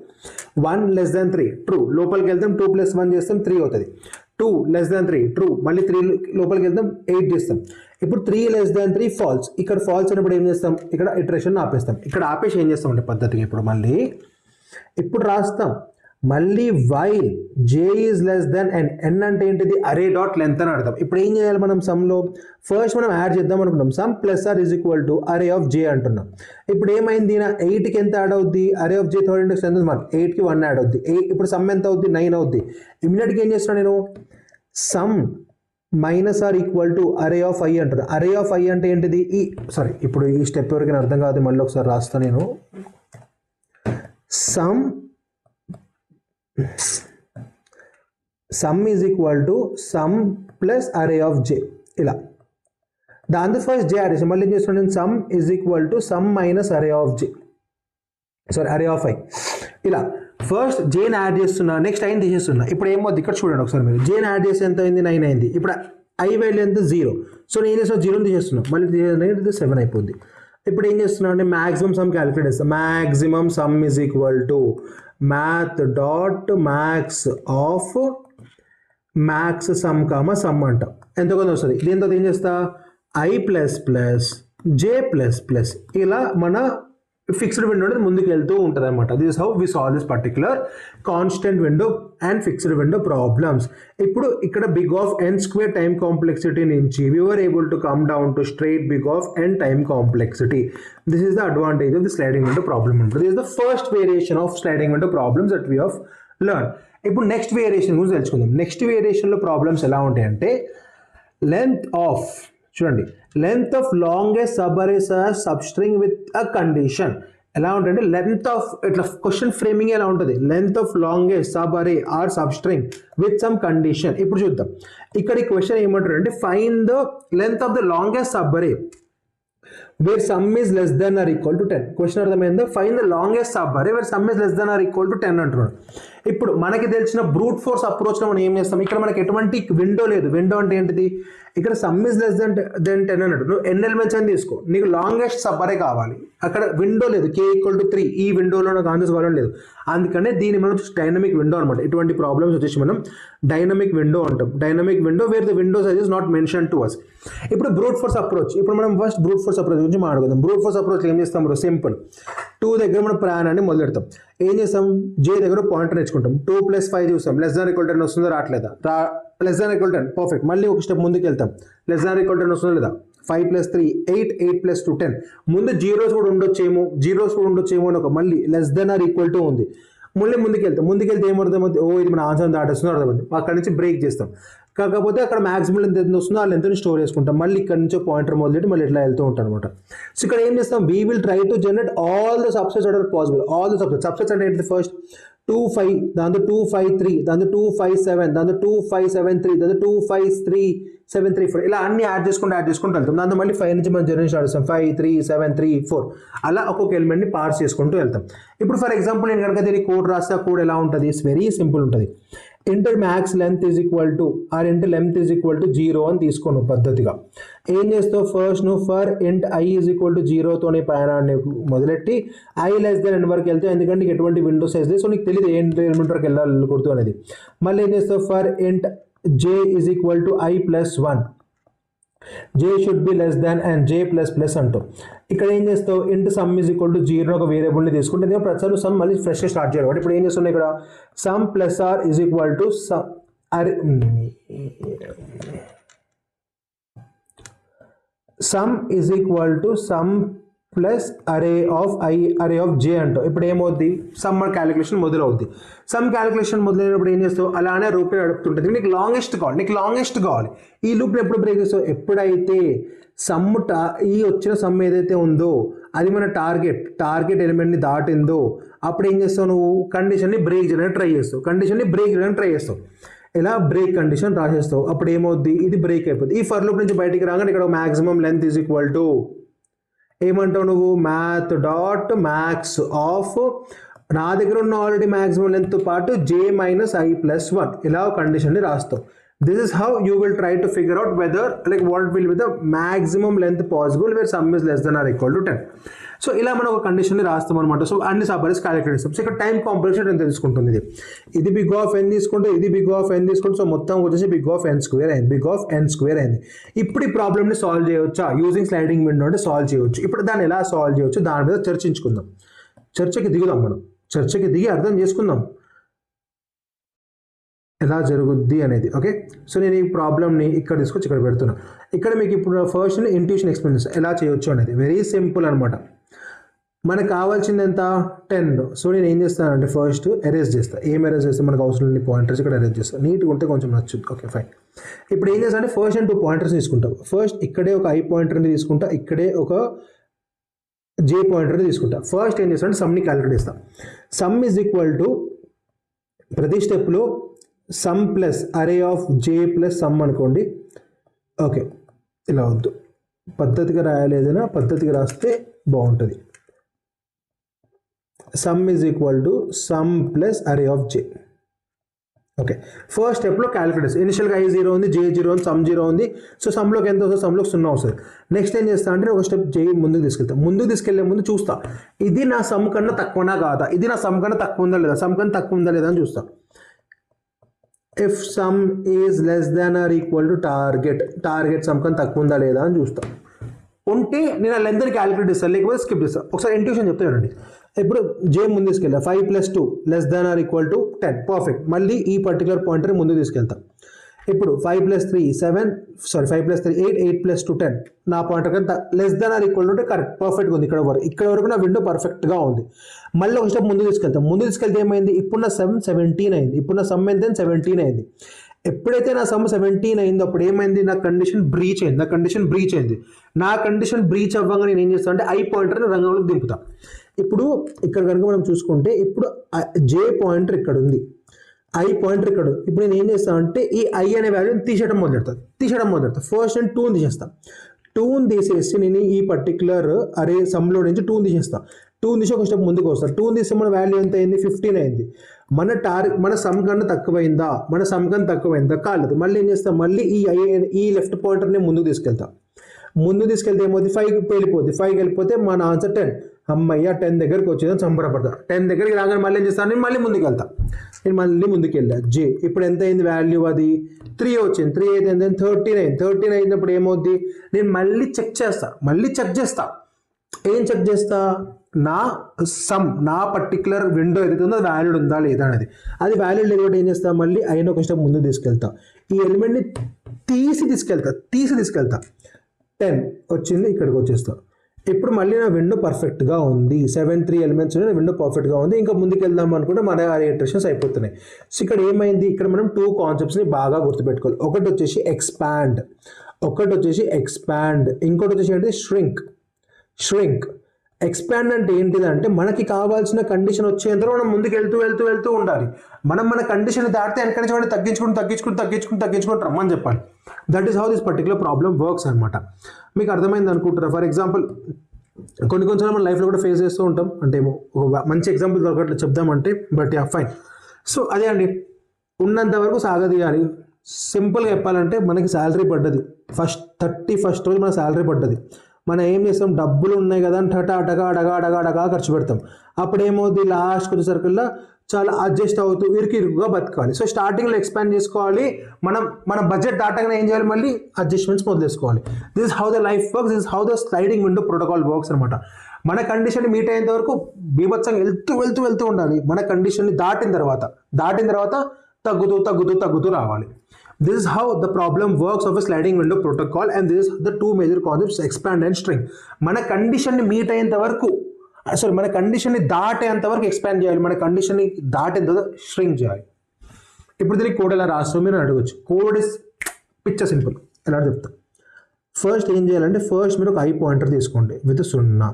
1 లెస్ దెన్ 3 ట్రూ, లోపలికి వెళ్తాం 2 + 1 చేస్తాం 3 అవుతుంది. 2 లెస్ దెన్ 3 ట్రూ, మళ్ళీ 3 లోపలికి వెళ్తాం 8 చేస్తాం. ఇప్పుడు 3 లెస్ దెన్ 3 ఫాల్స్. ఇక్కడ ఫాల్స్ అయినప్పుడు ఏం చేస్తాం ఇక్కడ ఇటరేషన్ ఆపేస్తాం. ఇక్కడ ఆపేసి ఏం చేస్తాం అంటే పద్ధతిగా ఇప్పుడు రాస్తాం మళ్ళీ while j is less than n. N అంటే ఏంటిది అరే డాట్ లెంత్ అని అర్థం. ఇప్పుడు ఏం చేయాలి మనం సమ్లో ఫస్ట్ మనం యాడ్ చేద్దాం అనుకుంటాం. Sum plus are is equal to array of j అంటున్నాం. ఇప్పుడు ఏమైంది 8కి ఎంత యాడ్ అవుద్ది, అరే ఆఫ్ జే థర్డ్ ఇండెక్స్ ఎంత 1, 8కి 1 యాడ్ అవుద్ది. ఇప్పుడు సమ్ ఎంత అవుద్ది 9 అవుద్ది. ఇమీడియట్గా ఏం చేస్తున్నాను నేను sum minus or equal to array of i అంటారు. అరే ఆఫ్ ఐ అంటే ఏంటిది ఇప్పుడు ఈ స్టెప్ వరకు అర్థం కాదు, మళ్ళీ ఒకసారి రాస్తాను నేను. Sum is equal to sum plus array of j, ఇలా దాంతో ఫస్ట్ జే యాడ్ చేసాం. మళ్ళీ ఏం చేస్తున్నాను నేను sum is equal to sum minus array of జే, అరే ఆఫ్ ఐ, ఇలా ఫస్ట్ జేని యాడ్ చేస్తున్నా, నెక్స్ట్ ఐని తీసేస్తున్నా. ఇప్పుడు ఏమవుద్ది ఇక్కడ చూడండి ఒకసారి మీరు, జేని యాడ్ చేస్తే ఎంత అయింది 9 అయింది. ఇప్పుడు ఐ వాల్యూ ఎంత 0. సో నేను ఏం చేస్తున్నా 0 తీసేస్తున్నా, మళ్ళీ 7 అయిపోద్ది. ఇప్పుడు ఏం చేస్తున్నా అంటే మ్యాక్సిమం సమ్ క్యాలిక్యులేట్ చేస్తాం. Maximum sum is equal to math dot max of max sum comma sum అంట ఎంత కొంత వస్తుంది. దీంతో ఏం చేస్తా i plus plus j plus plus, ఇలా మన ఫిక్స్డ్ విండో అనేది ముందుకు వెళ్తూ ఉంటుంది అనమాట. This is how we solve this particular constant window and fixed window problems. ఇప్పుడు ఇక్కడ big of n square time complexity నుంచి we were able to come down to straight big of n time complexity. This is the advantage of the sliding window problem. This is the first variation of sliding window problems that we have learn. ఇప్పుడు next variation గురించి తెలుసుకుందాం. నెక్స్ట్ వేరియేషన్లో problems ఎలా ఉంటాయంటే length of, చూడండి, length of longest subarray substring with a condition. ఎలా ఉంటుంది లెంత్ ఆఫ్, ఇట్లా క్వశ్చన్ ఫ్రేమింగ్ ఎలా ఉంటుంది, length of longest subarray or substring with some condition. ఇప్పుడు చూద్దాం ఇక్కడ ఈ క్వశ్చన్ ఏమంటారు అంటే find the length of the longest subarray where sum is less than or equal to 10. Question అర్థమైందా, find the longest subarray where sum is less than or equal to 10 అంటున్నాడు. ఇప్పుడు మనకి తెలిసిన brute force అప్రోచ్లో మనం ఏం చేస్తాం, ఇక్కడ మనకి ఎటువంటి విండో లేదు. విండో అంటే ఏంటిది, ఇక్కడ సమ్ ఈజ్ లెస్ దెన్ 10 అన్నాడు, నువ్వు ఎన్ ఎలిమెంట్స్ అని తీసుకో, నీకు లాంగెస్ట్ సబ్ అరే కావాలి. అక్కడ విండో లేదు, కే ఈక్వల్ టు 3, ఈ విండోలో నాకు ఆన్సర్స్ కావాలని లేదు. అందుకనే దీన్ని మనం డైనమిక్ విండో అనమాట. ఇటువంటి ప్రాబ్లమ్స్ వచ్చేసి మనం డైనమిక్ విండో అంటాం. Dynamic window where the window size is not mention to us. ఇప్పుడు బ్రూట్ ఫోర్స్ అప్రోచ్, ఇప్పుడు మనం ఫస్ట్ బ్రూట్ ఫోర్స్ అప్రోచ్ గురించి మాట్లాడుకుందాం. బ్రూట్ ఫోర్స్ అప్రోచ్ ఏం చేస్తాం బ్రో, సింపుల్. 2 దగ్గర మనం ప్రయాణాన్ని మొదలెడతాం. ఏం చేస్తాం, జే దగ్గర పాయింట్ నేర్చుకుంటాం. 2 + 5 చూస్తాం, లెస్ దాన్ ఈక్వల్ 10 వస్తుందా రావట్లేదా, లెస్ దాన్ ఈక్వల్ 10 పర్ఫెక్ట్. మళ్ళీ ఒక స్టెప్ ముందుకు వెళ్తాం, లెస్ దాన్ ఈక్వల్ 10 వస్తుందా లేదా, 5 + 3 8, 8 + 2 10. ముందు జీరోస్ కూడా ఉండొచ్చేమో అని ఒక మళ్ళీ less than or equal to ఉంది. మళ్ళీ ముందుకెళ్తే ఏమర్థమవుతుంది, ఓ ఇది మన ఆన్సర్ దాటేస్తుందో అర్థమవుతుంది. అక్కడి నుంచి బ్రేక్ చేస్తాం. కాకపోతే అక్కడ మాక్సిమం ఎంత వస్తుందో ఆ లెంత్ని స్టోర్ చేసుకుంటాం. మళ్ళీ ఇక్కడ నుంచి పాయింటర్ మొదలెట్టి మళ్ళీ ఇట్లా వెళ్తూ ఉంటాం అనమాట. సో ఇక్కడ ఏం చేస్తాం, we will try to generate all the subsets that are possible. All the subsets అంటే ఏంటి, ఫస్ట్ 2 5, దాంతో 2 5 3, దాంతో 2 5 7, దాంతో 2 5 7 3, దాంతో 2 5 3 7 3 4, ఇలా అన్ని యాడ్ చేసుకుంటూ వెళ్తాం. దాంతో మళ్ళీ 5 నుంచి మనం జనరేషన్ స్టార్ట్ చేస్తాం, 5 3 7 3 4, అలా ఒక్కొక్క ఎలిమెంట్ని పార్స్ చేసుకుంటూ వెళ్తాం. ఇప్పుడు ఫర్ ఎగ్జాంపుల్ నేను కనుక దీనికి కోడ్ రాస్తే ఆ కోడ్ ఎలా ఉంటుంది, ఇట్స్ వెరీ సింపుల్ ఉంటుంది. Inter max length is equal to are inter length is equal to 0 అని తీసుకోను పద్ధతిగా. ఏం చేస్తావు, ఫస్ట్ నువ్వు for int i is equal to 0తోనే ప్రయాణాన్ని మొదలెట్టి ఐ లెస్ దెన్ n వరకు వెళ్తే, ఎందుకంటే నీకు ఎటువంటి విండో సైజ్ లేదు, సో నీకు తెలియదు ఏ ఎలిమెంట్ వరకు వెళ్ళకూడదు అనేది. మళ్ళీ ఏం చేస్తావు, ఫర్ ఇంట్ జే is equal to I plus 1, J should be less than and J plus plus అంటావు. ఇక్కడ ఏం చేస్తావు, ఇంట్ సమ్ ఈజ్ ఈక్వల్ టు 0 ఒక వేరియబుల్ని తీసుకుంటే ఎందుకంటే ప్రతిసారి సమ్ మళ్ళీ ఫ్రెష్గా స్టార్ట్ చేయాలి కాబట్టి ఇప్పుడు ఏం చేస్తున్నావు, ఇక్కడ sum plus are is equal to sum is equal to sum plus array of j అంటావు. ఇప్పుడు ఏమవుద్ది, సమ్ క్యాలిక్యులేషన్ మొదలవుద్ది. సమ్ క్యాలిక్యులేషన్ మొదలైనప్పుడు ఏం చేస్తావు, అలానే రూపే నడుపుతుంటుంది. నీకు లాంగెస్ట్ కావాలి. ఈ లూప్ని ఎప్పుడు బ్రేక్ చేస్తావు, ఎప్పుడైతే ఈ వచ్చిన సమ్ ఏదైతే ఉందో అది మన టార్గెట్ ఎలిమెంట్ని దాటిందో అప్పుడు ఏం చేస్తావు, నువ్వు కండిషన్ని బ్రేక్ చేయడానికి ట్రై చేస్తావు. ఇలా బ్రేక్ కండిషన్ రాసేస్తావు. అప్పుడు ఏమవుద్ది, ఇది బ్రేక్ అయిపోద్ది. ఈ ఫర్ లూప్ నుంచి బయటికి రాగానే ఇక్కడ maximum length is equal to ఏమంటావు నువ్వు, మ్యాథ్.మ్యాక్స్ ఆఫ్ నా దగ్గర ఉన్న ఆల్రెడీ మ్యాక్సిమం లెంత్ పాటు j-i+1 ఇలా కండిషన్ని రాస్తావు. This is how you will try to figure out whether what will be the maximum length possible where sum is less than or equal to 10. So ఇలా మనం ఒక కండిషన్ని రాస్తాం అనమాట. సో అన్ని సబరీస్ calculate చేస్తాం. So ఇక్కడ టైం కాంప్లెక్సిటీ ఎంత తీసుకుంటుంది, ఇది బిగ్ ఆఫ్ n తీసుకుంటే ఇది బిగ్ ఆఫ్ n తీసుకుంటే సో మొత్తం వచ్చేసి బిగ్ ఆఫ్ n స్క్వేర్ అయింది. ఇప్పుడు ఈ ప్రాబ్లమ్ని సాల్వ్ చేయవచ్చా, యూజింగ్ స్లైడింగ్ విండో అంటే సాల్వ్ చేయవచ్చు. ఇప్పుడు దాన్ని ఎలా సాల్వ్ చేయవచ్చు దాని మీద చర్చించుకుందాం. చర్చకి దిగి అర్థం చేసుకుందాం ఎలా జరుగుద్ది అనేది. ఓకే, సో నేను ఈ ప్రాబ్లమ్ని ఇక్కడ తీసుకొచ్చి ఇక్కడ పెడుతున్నా. ఇక్కడ మీకు ఇప్పుడు ఫస్ట్ ఇంట్యూషన్ ఎక్స్పీరియన్స్ ఎలా చేయొచ్చు అనేది వెరీ సింపుల్ అనమాట. మనకు కావాల్సింది ఎంత, 10. సో నేను ఏం చేస్తానంటే ఫస్ట్ ఎరేజ్ చేస్తాను. ఏం ఎరేజ్ చేస్తే మనకు అవసరం లేని పాయింటర్స్ ఇక్కడ ఎరేజ్ చేస్తాను. నీట్గా ఉంటే కొంచెం నచ్చుద్ది. Okay fine. ఇప్పుడు ఏం చేస్తాను అంటే ఫస్ట్ 2 పాయింటర్స్ తీసుకుంటాం. ఫస్ట్ ఇక్కడే ఒక i పాయింటర్ని తీసుకుంటా, ఇక్కడే ఒక j పాయింటర్ని తీసుకుంటా. ఫస్ట్ ఏం చేస్తాను, సమ్ని క్యాలిక్యులేట్ చేస్తాను. సమ్ ఈజ్ ఈక్వల్ టు ప్రతి స్టెప్లో some plus array of J plus some అనుకోండి. ఓకే, ఇలా వద్దు, పద్ధతిగా రాయాలి, ఏదైనా పద్ధతిగా రాస్తే బాగుంటుంది. Some is equal to sum plus array of J. Okay, first స్టెప్లో క్యాలిక్యులేట్. ఇనిషియల్గా i 0 ఉంది, j 0 ఉంది, సమ్ 0 ఉంది. సో సమ్లోకి ఎంత వస్తుంది, సమ్లోకి 0 వస్తుంది. నెక్స్ట్ ఏం చేస్తా అంటే ఒక స్టెప్ j ముందుకు తీసుకెళ్లే ముందు చూస్తా, ఇది నా సమ్ కన్నా తక్కువనా కాదా, ఇది నా సమ్ కన్నా తక్కువ ఉందా లేదా, సమ్ కన్నా తక్కువ ఉందా లేదా అని చూస్తా. If sum is less than or equal to target some కన్నా తక్కువ ఉందా లేదా అని చూస్తా. ఉంటే నేను ఆ లెంత్ని క్యాలిక్యులేట్ చేస్తాను, లేకపోతే స్కిప్ చేస్తాను. ఒకసారి ఇంట్యూషన్ చెప్తా చూడండి. ఇప్పుడు j ముందు తీసుకెళ్ళా, 5 + 2 less than or equal to 10. Perfect. మళ్ళీ ఈ పర్టికులర్ పాయింటర్ ముందు తీసుకెళ్తాం. ఇప్పుడు 5 + 3 7, 5 + 3 8, 8 + 2 10. నా పాయింటర్ కంటే less than or equal to correct, పర్ఫెక్ట్గా ఉంది. ఇక్కడ వరకు నా విండో పర్ఫెక్ట్గా ఉంది. మళ్ళీ ఒక స్టెప్ ముందు తీసుకెళ్తే ఏమైంది, ఇప్పుడు నా సమ్ 17 అయింది. ఇప్పుడు నా సమ్ ఎంత 17 అయింది. ఎప్పుడైతే నా సమ్ 17 అయిందో అప్పుడు ఏమైంది, నా కండిషన్ బ్రీచ్ అయింది. నా కండిషన్ బ్రీచ్ అవ్వగా నేను ఏం చేస్తాను అంటే i పాయింటర్ని రంగంలోకి దింపుతా. ఇప్పుడు ఇక్కడ కనుక మనం చూసుకుంటే ఇప్పుడు j పాయింటర్ ఇక్కడ ఉంది, i పాయింటర్ ఇక్కడ. ఇప్పుడు నేను ఏం చేస్తాను అంటే ఈ i అనే వాల్యూని తీసేయడం మొదలెడతా. ఫస్ట్ నేను 2 తీసేస్తాను. 2 తీసేసి నేను ఈ పర్టికులర్ అరే సమ్లో నుంచి 2 తీసేస్తాను. 2 తీసి ఒక స్టెప్ ముందుకు వస్తాను. 2 తీసి మన వాల్యూ ఎంత అయింది, 15 అయింది. మన సమ్ కన్నా తక్కువైందా కాలేదు. మళ్ళీ ఏం చేస్తాం, మళ్ళీ ఈ లెఫ్ట్ పాయింటర్ని ముందుకు తీసుకెళ్తే ఏమవుతుంది, 5కి వెళ్ళిపోతే మన ఆన్సర్ 10. అమ్మయ్య 10 దగ్గరికి వచ్చేదని సంబరపడతా. 10 దగ్గరికి రాగానే మళ్ళీ ఏం చేస్తాను, నేను మళ్ళీ ముందుకు వెళ్ళా. జే ఇప్పుడు ఎంత అయింది వాల్యూ, అది 3 వచ్చింది. 3 అయితే 13 అయింది. 13 అయినప్పుడు ఏమవుద్ది, నేను మళ్ళీ చెక్ చేస్తా. ఏం చెక్ చేస్తా, నా పర్టికులర్ విండో ఏదైతే ఉందో అది వ్యాలిడ్ ఉందా లేదా అనేది. అది వ్యాలిడ్ లేకపోతే ఏం చేస్తా, మళ్ళీ అయిన ఒక స్టెప్ ముందు తీసుకెళ్తా. ఈ ఎలిమెంట్ని తీసి తీసుకెళ్తా. 10 వచ్చింది, ఇక్కడికి వచ్చేస్తా. ఇప్పుడు మళ్ళీ నా విండో పర్ఫెక్ట్గా ఉంది. 7 ఎలిమెంట్స్ ఉన్నాయి, విండో పర్ఫెక్ట్గా ఉంది. ఇంకా ముందుకు వెళ్దాం అనుకుంటే మన ఇటరేషన్స్ అయిపోతున్నాయి. సో ఇక్కడ ఏమైంది, ఇక్కడ మనం 2 కాన్సెప్ట్స్ని బాగా గుర్తుపెట్టుకోవాలి. ఒకటి వచ్చేసి ఎక్స్పాండ్, ఇంకోటి వచ్చేసి ఏంటి ష్రింక్. ఎక్స్పాండ్ అంటే ఏంటిదంటే మనకి కావాల్సిన కండిషన్ వచ్చేంత మనం ముందుకు వెళ్తూ ఉండాలి. మన కండిషన్ దాటితే వెనక తగ్గించుకుంటూ రమ్మని చెప్పాలి. That is how this particular problem works అనమాట. మీకు అర్థమైంది అనుకుంటారా? ఫర్ ఎగ్జాంపుల్ కొన్నిసార్లు మన లైఫ్లో కూడా ఫేస్ చేస్తూ ఉంటాం. అంటే ఒక మంచి ఎగ్జాంపుల్ దొరకట్లేదు చెప్దామంటే, బట్ యా ఫైన్. సో అదే అండి, ఉన్నంత వరకు సాగదీయాలి. సింపుల్గా చెప్పాలంటే మనకి శాలరీ పడ్డది, 31st రోజు మన శాలరీ పడ్డది. మనం ఏం చేస్తాం, డబ్బులు ఉన్నాయి కదా అని టగా ఖర్చు పెడతాం. అప్పుడు ఏమవుతుంది, లాస్ట్కి వచ్చేసరికల్లా చాలా అడ్జస్ట్ అవుతూ ఇరుకుగా బతకాలి. సో స్టార్టింగ్లో ఎక్స్పాండ్ చేసుకోవాలి. మన బడ్జెట్ దాటగానే ఏం చేయాలి, మళ్ళీ అడ్జస్ట్మెంట్స్ మొదలేసుకోవాలి. This is how the life works, this is how the sliding window protocol works అనమాట. మన కండిషన్ మీట్ అయ్యేంత వరకు బీభత్సంగా వెళ్తూ ఉండాలి. మన కండిషన్ని దాటిన తర్వాత తగ్గుతూ రావాలి. This is how the problem works of a sliding window protocol, and this is the two major concepts, expand and shrink. మన కండిషన్ని మీట్ అయ్యేంత వరకు, సారీ, మన కండిషన్ని దాటేంత వరకు ఎక్స్పాండ్ చేయాలి, మన కండిషన్ని దాటేంత వరకు shrink చేయాలి. ఇప్పుడు దీనికి కోడ్ ఎలా రాస్తాం మీరు అడగచ్చు. కోడ్ ఇస్ పిచ్చ సింపుల్. ఎలా చెప్తా, ఫస్ట్ ఏం చేయాలంటే ఫస్ట్ మీరు ఒక ఐ పాయింటర్ తీసుకోండి విత్ 0,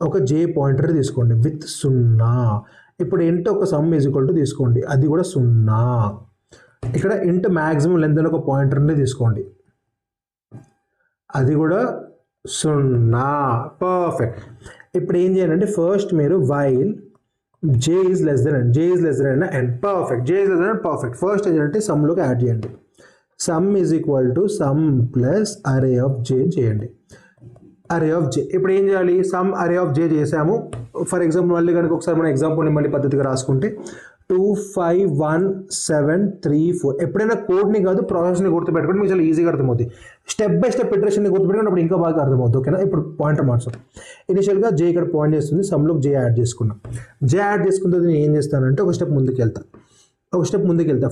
ఒక జే పాయింటర్ తీసుకోండి విత్ 0. ఇప్పుడు ఇంట్ ఒక సమ్ ఈజ్ ఈక్వల్ టు తీసుకోండి, అది కూడా 0. ఇక్కడ ఇంట్ మ్యాక్సిమం లెంత్ అని ఒక పాయింటర్ని తీసుకోండి, అది కూడా 0. పర్ఫెక్ట్. ఇప్పుడు ఏం చేయాలంటే ఫస్ట్ మీరు while j is less than n, j is less than n, perfect, j is less than perfect. First ఏం చేయాలంటే సమ్లోకి యాడ్ చేయండి, sum is equal to sum plus array of j చేయండి, అరే ఆఫ్ జే. ఇప్పుడు ఏం చేయాలి, some అరే of జే చేసాము. ఫర్ ఎగ్జాంపుల్ మళ్ళీ కనుక ఒకసారి మన ఎగ్జాంపుల్ని మళ్ళీ పద్ధతిగా రాసుకుంటే 2 5 1 7 3 4. ఎప్పుడైనా కోడ్ని కాదు ప్రాసెస్ని గుర్తుపెట్టుకోండి, మీకు చాలా ఈజీగా అర్థమవుతుంది. స్టెప్ బై స్టెప్ ఇటరేషన్ని గుర్తుపెట్టుకుని అప్పుడు ఇంకా బాగా అర్థమవుతుంది. ఓకేనా. ఇప్పుడు పాయింటర్ మార్చాం. ఇనిషియల్గా జే ఇక్కడ పాయింట్ చేస్తుంది, సమ్లోకి జే యాడ్ చేసుకున్నాం. జే యాడ్ చేసుకున్న తర్వాత నేను ఏం చేస్తానంటే ఒక స్టెప్ ముందుకు వెళ్తా,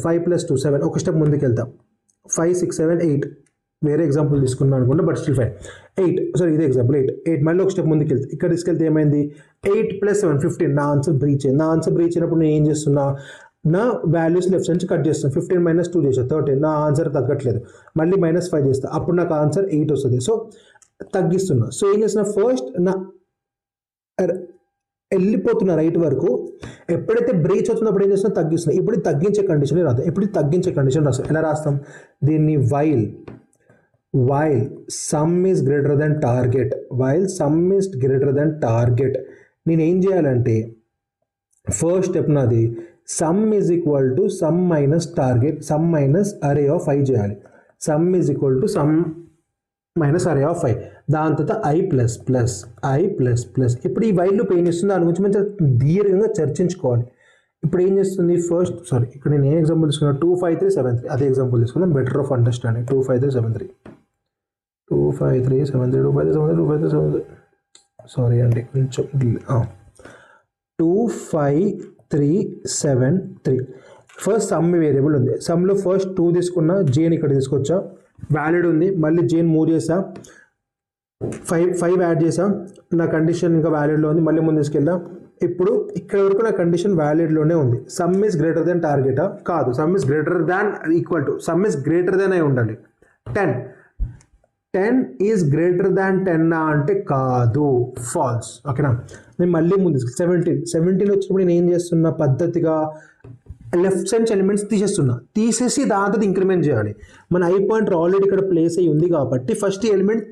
5 + 2 7, ఒక స్టెప్ ముందుకు వెళ్తా, 5 6 7 8. వేరే ఎగ్జాంపుల్ తీసుకున్నాను అనుకుంటే బట్ స్టిల్ ఫైన్. 8, సారీ ఇదే ఎగ్జాంపుల్ 8 మళ్ళీ ఒక స్టెప్ ముందుకు వెళ్తే, ఇక్కడ తీసుకెళ్తే ఏమైంది 8 + 7 15. నా ఆన్సర్ బ్రీచ్ అయింది. నా ఆన్సర్ బ్రీచ్ అయినప్పుడు నేను ఏం చేస్తున్నా, నా వాల్యూస్ లెఫ్ట్ నుంచి కట్ చేస్తాను. 15 - 2 చేసా 13. నా ఆన్సర్ తగ్గట్లేదు, మళ్ళీ -5 చేస్తా, అప్పుడు నాకు ఆన్సర్ 8 వస్తుంది. సో తగ్గిస్తున్నా. సో ఏం చేస్తున్నా, ఫస్ట్ నా వెళ్ళిపోతున్నా రైట్ వరకు. ఎప్పుడైతే బ్రీచ్ అవుతుందో అప్పుడు ఏం చేస్తున్నా, తగ్గిస్తున్నా. ఇప్పుడు తగ్గించే కండిషన్ రాదు. ఇప్పుడు తగ్గించే కండిషన్ రాస్తాం. ఎలా రాస్తాం దీన్ని, while sum is greater than target, while sum is greater than target. నేను ఏం చేయాలంటే ఫస్ట్ స్టెప్ నాది sum is equal to sum minus target, sum minus array of i చేయాలి. Sum is equal to sum minus array of i, దాని తర్వాత i plus plus. ఇప్పుడు ఈ while loop ఏం చేస్తుంది దాని గురించి మంచిగా దీర్ఘంగా చర్చించుకోవాలి. ఇప్పుడు ఏం చేస్తుంది ఫస్ట్, సారీ ఇక్కడ నేను ఏ ఎగ్జాంపుల్ తీసుకున్నా, 2 5 3 7 3, అదే ఎగ్జాంపుల్ తీసుకున్నాం. Better of understanding. 2 5 3 7 3, 2 5 3 7 3, 2 5 3 7 3, 2 5 3 7 3, సారీ అండి కొంచెం 2 5 3 7 3. ఫస్ట్ సమ్ వేరియబుల్ ఉంది, సమ్లో ఫస్ట్ 2 తీసుకున్నా, జేని ఇక్కడ తీసుకొచ్చా, వ్యాలిడ్ ఉంది, మళ్ళీ జేని మూవ్ చేసా, 5 యాడ్ చేసా, నా కండిషన్ ఇంకా వ్యాలిడ్లో ఉంది, మళ్ళీ ముందు తీసుకెళ్దాం. ఇప్పుడు ఇక్కడ వరకు నా కండిషన్ వ్యాలిడ్లోనే ఉంది. సమ్ ఈజ్ గ్రేటర్ దెన్ టార్గెటా కాదు, some is greater than equal to, sum is greater then అయి ఉండాలి. 10 ఈజ్ గ్రేటర్ దాన్ 10 అంటే కాదు, ఫాల్స్. ఓకేనా. నేను మళ్ళీ ముందు 17 వచ్చినప్పుడు నేను ఏం చేస్తున్నా, పద్ధతిగా లెఫ్ట్ సైడ్ ఎలిమెంట్స్ తీసేసి దాంతో ఇంక్రిమెంట్ చేయాలి. మన ఐ పాయింటర్ ఆల్రెడీ ఇక్కడ ప్లేస్ అయ్యి ఉంది కాబట్టి ఫస్ట్ ఎలిమెంట్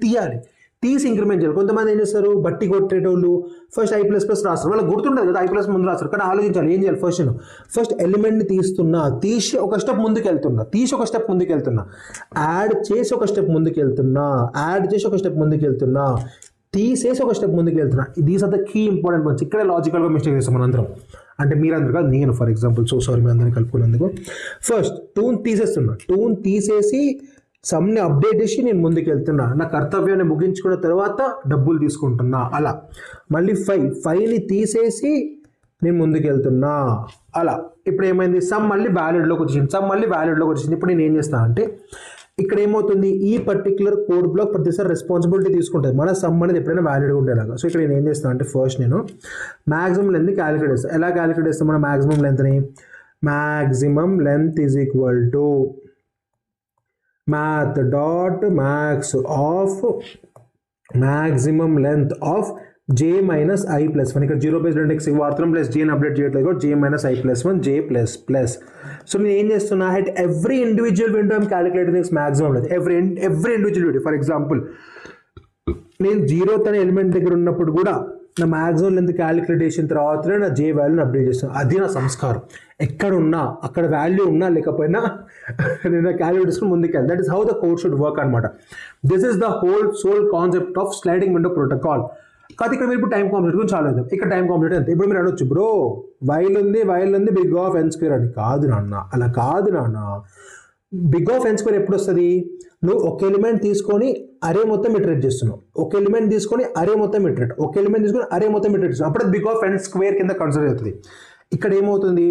తీసి ఇంక్రిమెంట్ చేయాలి. కొంతమంది ఏం చేస్తారు, బట్టి కొట్టేటోళ్ళు ఫస్ట్ i++ రాస్తారు, వాళ్ళకి గుర్తుండదు కదా, i+ ముందు రాస్తారు. కానీ ఆలోచించాలి ఏం చేయాలి. ఫస్ట్ ఎలిమెంట్ని తీసి ఒక స్టెప్ ముందుకు వెళ్తున్నా, యాడ్ చేసి ఒక స్టెప్ ముందుకు వెళ్తున్నా, తీసేసి ఒక స్టెప్ ముందుకు వెళ్తున్నా. These are the key important points. ఇక్కడే లాజికల్గా మిస్టేక్ చేస్తాం మనందరం, అంటే మీరందరూ కాదు, నేను ఫర్ ఎగ్జాంపుల్. సో సారీ మీ అందరినీ కలుపుకున్నందుకు. ఫస్ట్ 2 తీసేస్తున్నా, 2 తీసేసి సమ్ని అప్డేట్ చేసి నేను ముందుకు వెళ్తున్నా, నా కర్తవ్యాన్ని ముగించుకున్న తర్వాత డబ్బులు తీసుకుంటున్నా. అలా మళ్ళీ 5ని తీసేసి నేను ముందుకు వెళ్తున్నా. అలా ఇప్పుడు ఏమైంది, సమ్ మళ్ళీ వ్యాలిడ్లోకి వచ్చింది. ఇప్పుడు నేను ఏం చేస్తాను అంటే ఇక్కడ ఏమవుతుంది, ఈ పర్టికులర్ కోడ్ బ్లాక్ ప్రతిసారి రెస్పాన్సిబిలిటీ తీసుకుంటుంది, మన సమ్ అనేది ఎప్పుడైనా వ్యాలిడ్గా ఉండేలాగా. సో ఇక్కడ నేను ఏం చేస్తాను అంటే ఫస్ట్ నేను మ్యాక్సిమం లెంత్ క్యాలిక్యులేట్ చేస్తాను. ఎలా క్యాలిక్యులేట్ చేస్తాం మన మ్యాక్సిమం లెంత్ని, maximum length is equal to math.max of maximum length of j minus i plus 1. ఇక్కడ 0 బేస్డ్ ఇండెక్స్ వాడుతున్నాం, ప్లస్ j ని అప్డేట్ చేయట్లేదు, j minus i plus 1, j plus. So నేను ఏం చేస్తున్నా, at every individual window I'm calculating this maximum length, every individual window. For example నేను 0th అనే element దగ్గర ఉన్నప్పుడు కూడా నా మ్యాక్సిమం లెంత్ క్యాలిక్యులేట్ చేసిన తర్వాతనే నా జే వాల్యూని అప్డేట్ చేస్తాను. అది నా సంస్కారం. ఎక్కడున్నా అక్కడ వాల్యూ ఉన్నా లేకపోయినా నేను క్యాలిక్యులేట్ చేసుకుని ముందుకెళ్ళి, that is how the code should work అనమాట. This is the sole concept of sliding window protocol. కాదు ఇక్కడ మీరు ఇప్పుడు టైం కాంప్లెక్ట్ గురించి చాలా లేదు. ఇక్కడ టైం కాంప్లెక్ట్ ఎంత, ఇప్పుడు మీరు అడగచ్చు, బ్రో వైల్ ఉంది బిగ్ ఆఫ్ n స్క్వేర్ అని. కాదు నాన్న, అలా కాదు నాన్న. బిగ్ ఆఫ్ n స్క్వేర్ ఎప్పుడు వస్తుంది, నువ్వు ఒక ఎలిమెంట్ తీసుకొని అరే మొత్తం ఇటరేట్ చేస్తున్నావు, ఒక ఎలిమెంట్ తీసుకొని అరే మొత్తం ఇటరేట్, ఒక ఎలిమెంట్ తీసుకొని అరే మొత్తం ఇటరేట్ చేస్తున్నావు, అప్పుడు బిగ్ ఆఫ్ n స్క్వేర్ కింద కన్సిడర్ అవుతుంది. ఇక్కడ ఏమవుతుంది,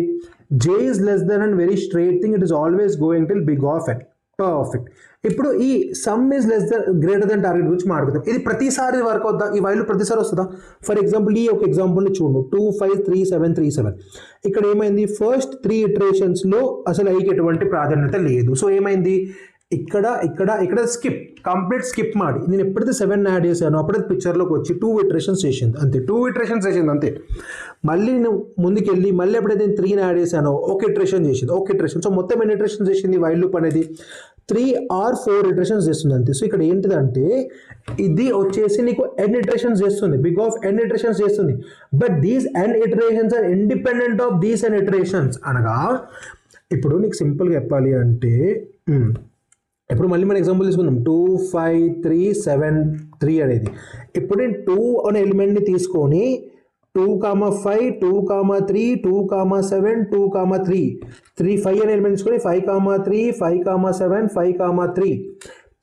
j is less than and very straight thing, it is always going till big of n. Perfect. ఇప్పుడు ఈ some is less then greater than target గురించి మాట్లాడుతాం. ఇది ప్రతిసారి వర్క్ అవుద్దా? ఈ వైల్ ప్రతిసారి వస్తుందా? ఫర్ ఎగ్జాంపుల్ ఈ ఒక ఎగ్జాంపుల్ని చూడు, 2 5 3 7 3 7. ఇక్కడ ఏమైంది, ఫస్ట్ 3 ఇటరేషన్స్లో అసలు ఐకి ఎటువంటి ప్రాధాన్యత లేదు. సో ఏమైంది, ఇక్కడ స్కిప్, కంప్లీట్ స్కిప్ ಮಾಡಿ నేను ఎప్పుడైతే 7 యాడ్ చేశానో అప్పుడైతే పిక్చర్లోకి వచ్చి 2 ఇటరేషన్స్ చేసింది అంతే, 2 ఇటరేషన్స్ చేసింది అంతే. మళ్ళీ నేను ముందుకెళ్ళి మళ్ళీ ఎప్పుడైతే నేను 3 యాడ్ చేశానో ఒక ఇటరేషన్ చేసింది, ఒక ఇటరేషన్. సో మొత్తం ఎన్ని ఇటరేషన్స్ చేసింది వైల్ లూప్ అనేది? 3 or 4 ఇటరేషన్స్ చేస్తుంది అంతే. సో ఇక్కడ ఏంటిదంటే ఇది వచ్చేసి నీకు n ఇటరేషన్స్ చేస్తుంది, బిగ్ ఆఫ్ n ఇటరేషన్స్ చేస్తుంది. But these n iterations are independent of these n iterations. అనగా ఇప్పుడు నీకు సింపుల్గా చెప్పాలి అంటే ఇప్పుడు మళ్ళీ మన ఎగ్జాంపుల్ తీసుకుందాం, 2 5 3 7 3 అనేది. ఇప్పుడు నేను 2 అనే ఎలిమెంట్ని తీసుకొని 2, 5 2, 3 2, 7 2, 3 5 అనే ఎలిమెంట్ తీసుకొని 5, 3 5, 7 5,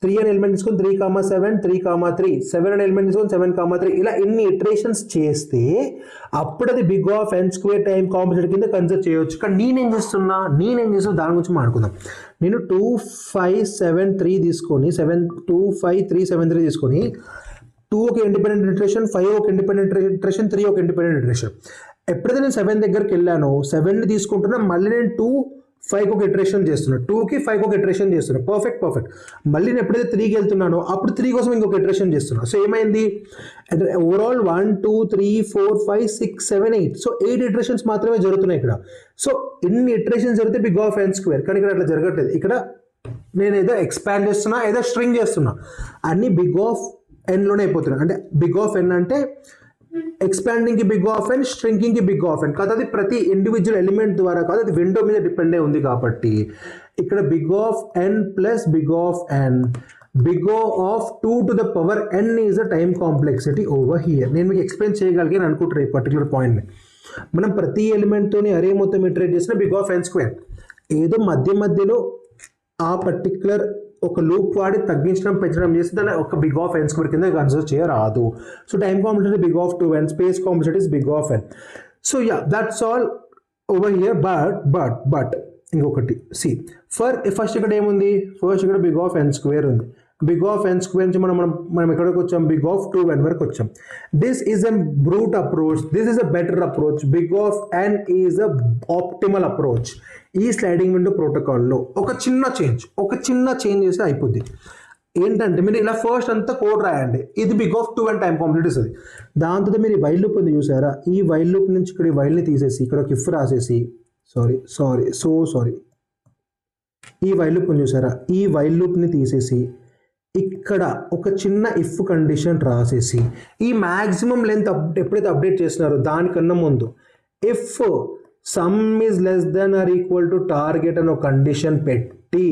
3 అనే ఎలిమెంట్ తీసుకొని 3, 7 3, 7 అనే ఎలిమెంట్ తీసుకొని 7, 3 ఇలా ఎన్ని ఇటరేషన్స్ చేస్తే అప్పుడు అది big of n square time complexity కింద కన్సిడర్ చేయవచ్చు. కానీ నేనేం చేస్తున్నా దాని గురించి మాట్లాడుకుందాం. నేను 2 5 7 3 తీసుకొని 2 5 3 7 3 తీసుకొని 2 ఒక ఇండిపెండెంట్ ఇటరేషన్, 5 ఒక ఇండిపెండెంట్ ఇటరేషన్, 3 ఒక ఇండిపెండెంట్ ఇటరేషన్. ఎప్పుడైతే నేను 7 దగ్గరికి వెళ్ళానో 7ని తీసుకుంటున్నా, మళ్ళీ నేను 2 5కి ఒక ఇటరేషన్ చేస్తున్నా, 2కి 5కి ఒక ఇటరేషన్ చేస్తున్నా. పర్ఫెక్ట్. మళ్ళీ నేను ఎప్పుడైతే 3కి వెళ్తున్నానో అప్పుడు 3 కోసం ఇంకొక ఇటరేషన్ చేస్తున్నా. సో ఏమైంది, ఓవరాల్ 1 2 3 4 5 6 7 8. సో 8 ఇటరేషన్స్ మాత్రమే జరుగుతున్నాయి ఇక్కడ. సో ఇన్ని ఇటరేషన్స్ జరిగితే బిగ్ ఆఫ్ n స్క్వేర్. కానీ ఇక్కడ అట్లా జరగట్లేదు. ఇక్కడ నేను ఏదో ఎక్స్పాండ్ చేస్తున్నా, ఏదో స్ట్రింగ్ చేస్తున్నా, అన్ని బిగ్ ఆఫ్ n లోనే అయిపోతున్నాయి. అంటే బిగ్ ఆఫ్ n అంటే ఎక్స్పాండింగ్ కి బిగ్ ఆఫ్ n, స్ట్రింకింగ్ కి బిగ్ ఆఫ్ n కాదు. అది ప్రతి ఇండివిజువల్ ఎలిమెంట్ ద్వారా కాదు, అది విండో మీద డిపెండ్ అయి ఉంది. కాబట్టి ఇక్కడ big of n plus big of n, big of 2 to the power n is a time complexity over here. నేను మీకు ఎక్స్ప్లెయిన్ చేయగలిగాను అనుకుంటారు ఈ పర్టికులర్ పాయింట్ని. మనం ప్రతి ఎలిమెంట్తోని అరే మొత్తం ఇటరేట్ చేసిన బిగ్ ఆఫ్ n స్క్వేర్. ఏదో మధ్యలో ఆ పర్టికులర్ ఒక లూప్ వాడి తగ్గించడం పెంచడం చేస్తే దాన్ని ఒక బిగ్ ఆఫ్ n స్క్వేర్ కింద కన్సిడర్ చేయరాదు. So time complexity big of 2n, space complexity is big of n. So yeah, that's all over here. But ఇంకొకటి సి, ఫస్ట్ ఇక్కడ ఏముంది, ఫస్ట్ ఇక్కడ బిగ్ ఆఫ్ n స్క్వేర్ ఉంది. Big of n square నుంచి మనం ఎక్కడికి వచ్చాం, బిగ్ ఆఫ్ 2n వరకు వచ్చాం. This is a brute approach, this is a better approach. Big of n is a optimal approach. ఈ స్లైడింగ్ విండో ప్రోటోకాల్లో ఒక చిన్న చేంజ్ చేస్తే అయిపోద్ది. ఏంటంటే మీరు ఇలా ఫస్ట్ అంతా కోడ్ రాయండి, ఇది big of 2n time complete ఇస్తుంది. దాంతో మీరు ఈ వైల్ లూప్ ఉంది చూసారా, ఈ వైల్ లూప్ నుంచి ఇక్కడ ఈ వైల్ని తీసేసి ఇక్కడ ఒక ఇఫ్ రాసేసి, సారీ ఈ వైల్ లూప్ ఉంది చూసారా, ఈ వైల్ లూప్ని తీసేసి ఇక్కడ ఒక చిన్న ఇఫ్ కండిషన్ రాసేసి, ఈ మ్యాక్సిమం లెంత్ ఎప్పుడైతే అప్డేట్ చేస్తున్నారో దానికన్నా ముందు if sum is less than or equal to target అని ఒక కండిషన్ పెట్టి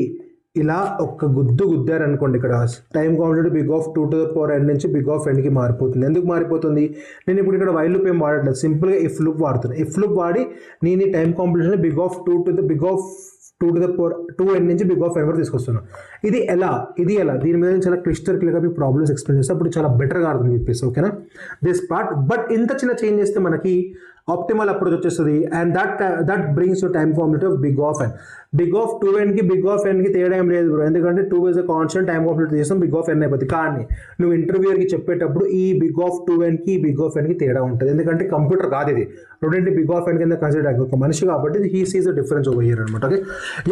ఇలా ఒక్క గుద్దారు అనుకోండి, ఇక్కడ time complexity big of 2 to the power n నుంచి బిగ్ ఆఫ్ nకి మారిపోతుంది. ఎందుకు మారిపోతుంది, నేను ఇప్పుడు ఇక్కడ వైల్ లూప్ ఏం వాడట్లేదు, సింపుల్గా ఇఫ్ లూప్ వాడుతున్నాను. ఇఫ్ లూప్ వాడి నేను ఈ time complexity big of 2 to the power 2n నుంచి బిగ్ ఆఫ్ n వరకు తీసుకొస్తున్నాను. ఇది ఎలా, దీని మీద నేను చాలా క్లియర్గా మీ ప్రాబ్లమ్స్ ఎక్స్ప్లెయిన్ చేస్తే అప్పుడు చాలా బెటర్గా అర్థం చెప్పేసి, ఓకేనా దిస్ పార్ట్. బట్ ఇంత చిన్న చేంజ్ చేస్తే మనకి ఆప్టిమల్ అప్రోచ్ వచ్చేస్తుంది. And that brings to time complexity of big of n. Big of 2n కి బిగ్ ఆఫ్ n కి తేడా ఏం లేదు బ్రో, ఎందుకంటే 2 is a constant, time complexity చేస్తాం బిగ్ ఆఫ్ n అయిపోతుంది. కానీ నువ్వు ఇంటర్వ్యూయర్కి చెప్పేటప్పుడు ఈ బిగ్ ఆఫ్ 2n కి బిగ్ ఆఫ్ n కి తేడా ఉంటుంది, ఎందుకంటే కంప్యూటర్ కాదు ఇది, రెండింటి బిగ్ ఆఫ్ n కింద కన్సిడర్ అయ్యి ఒక మనిషి కాబట్టి he sees a difference over here అనమాట. Okay,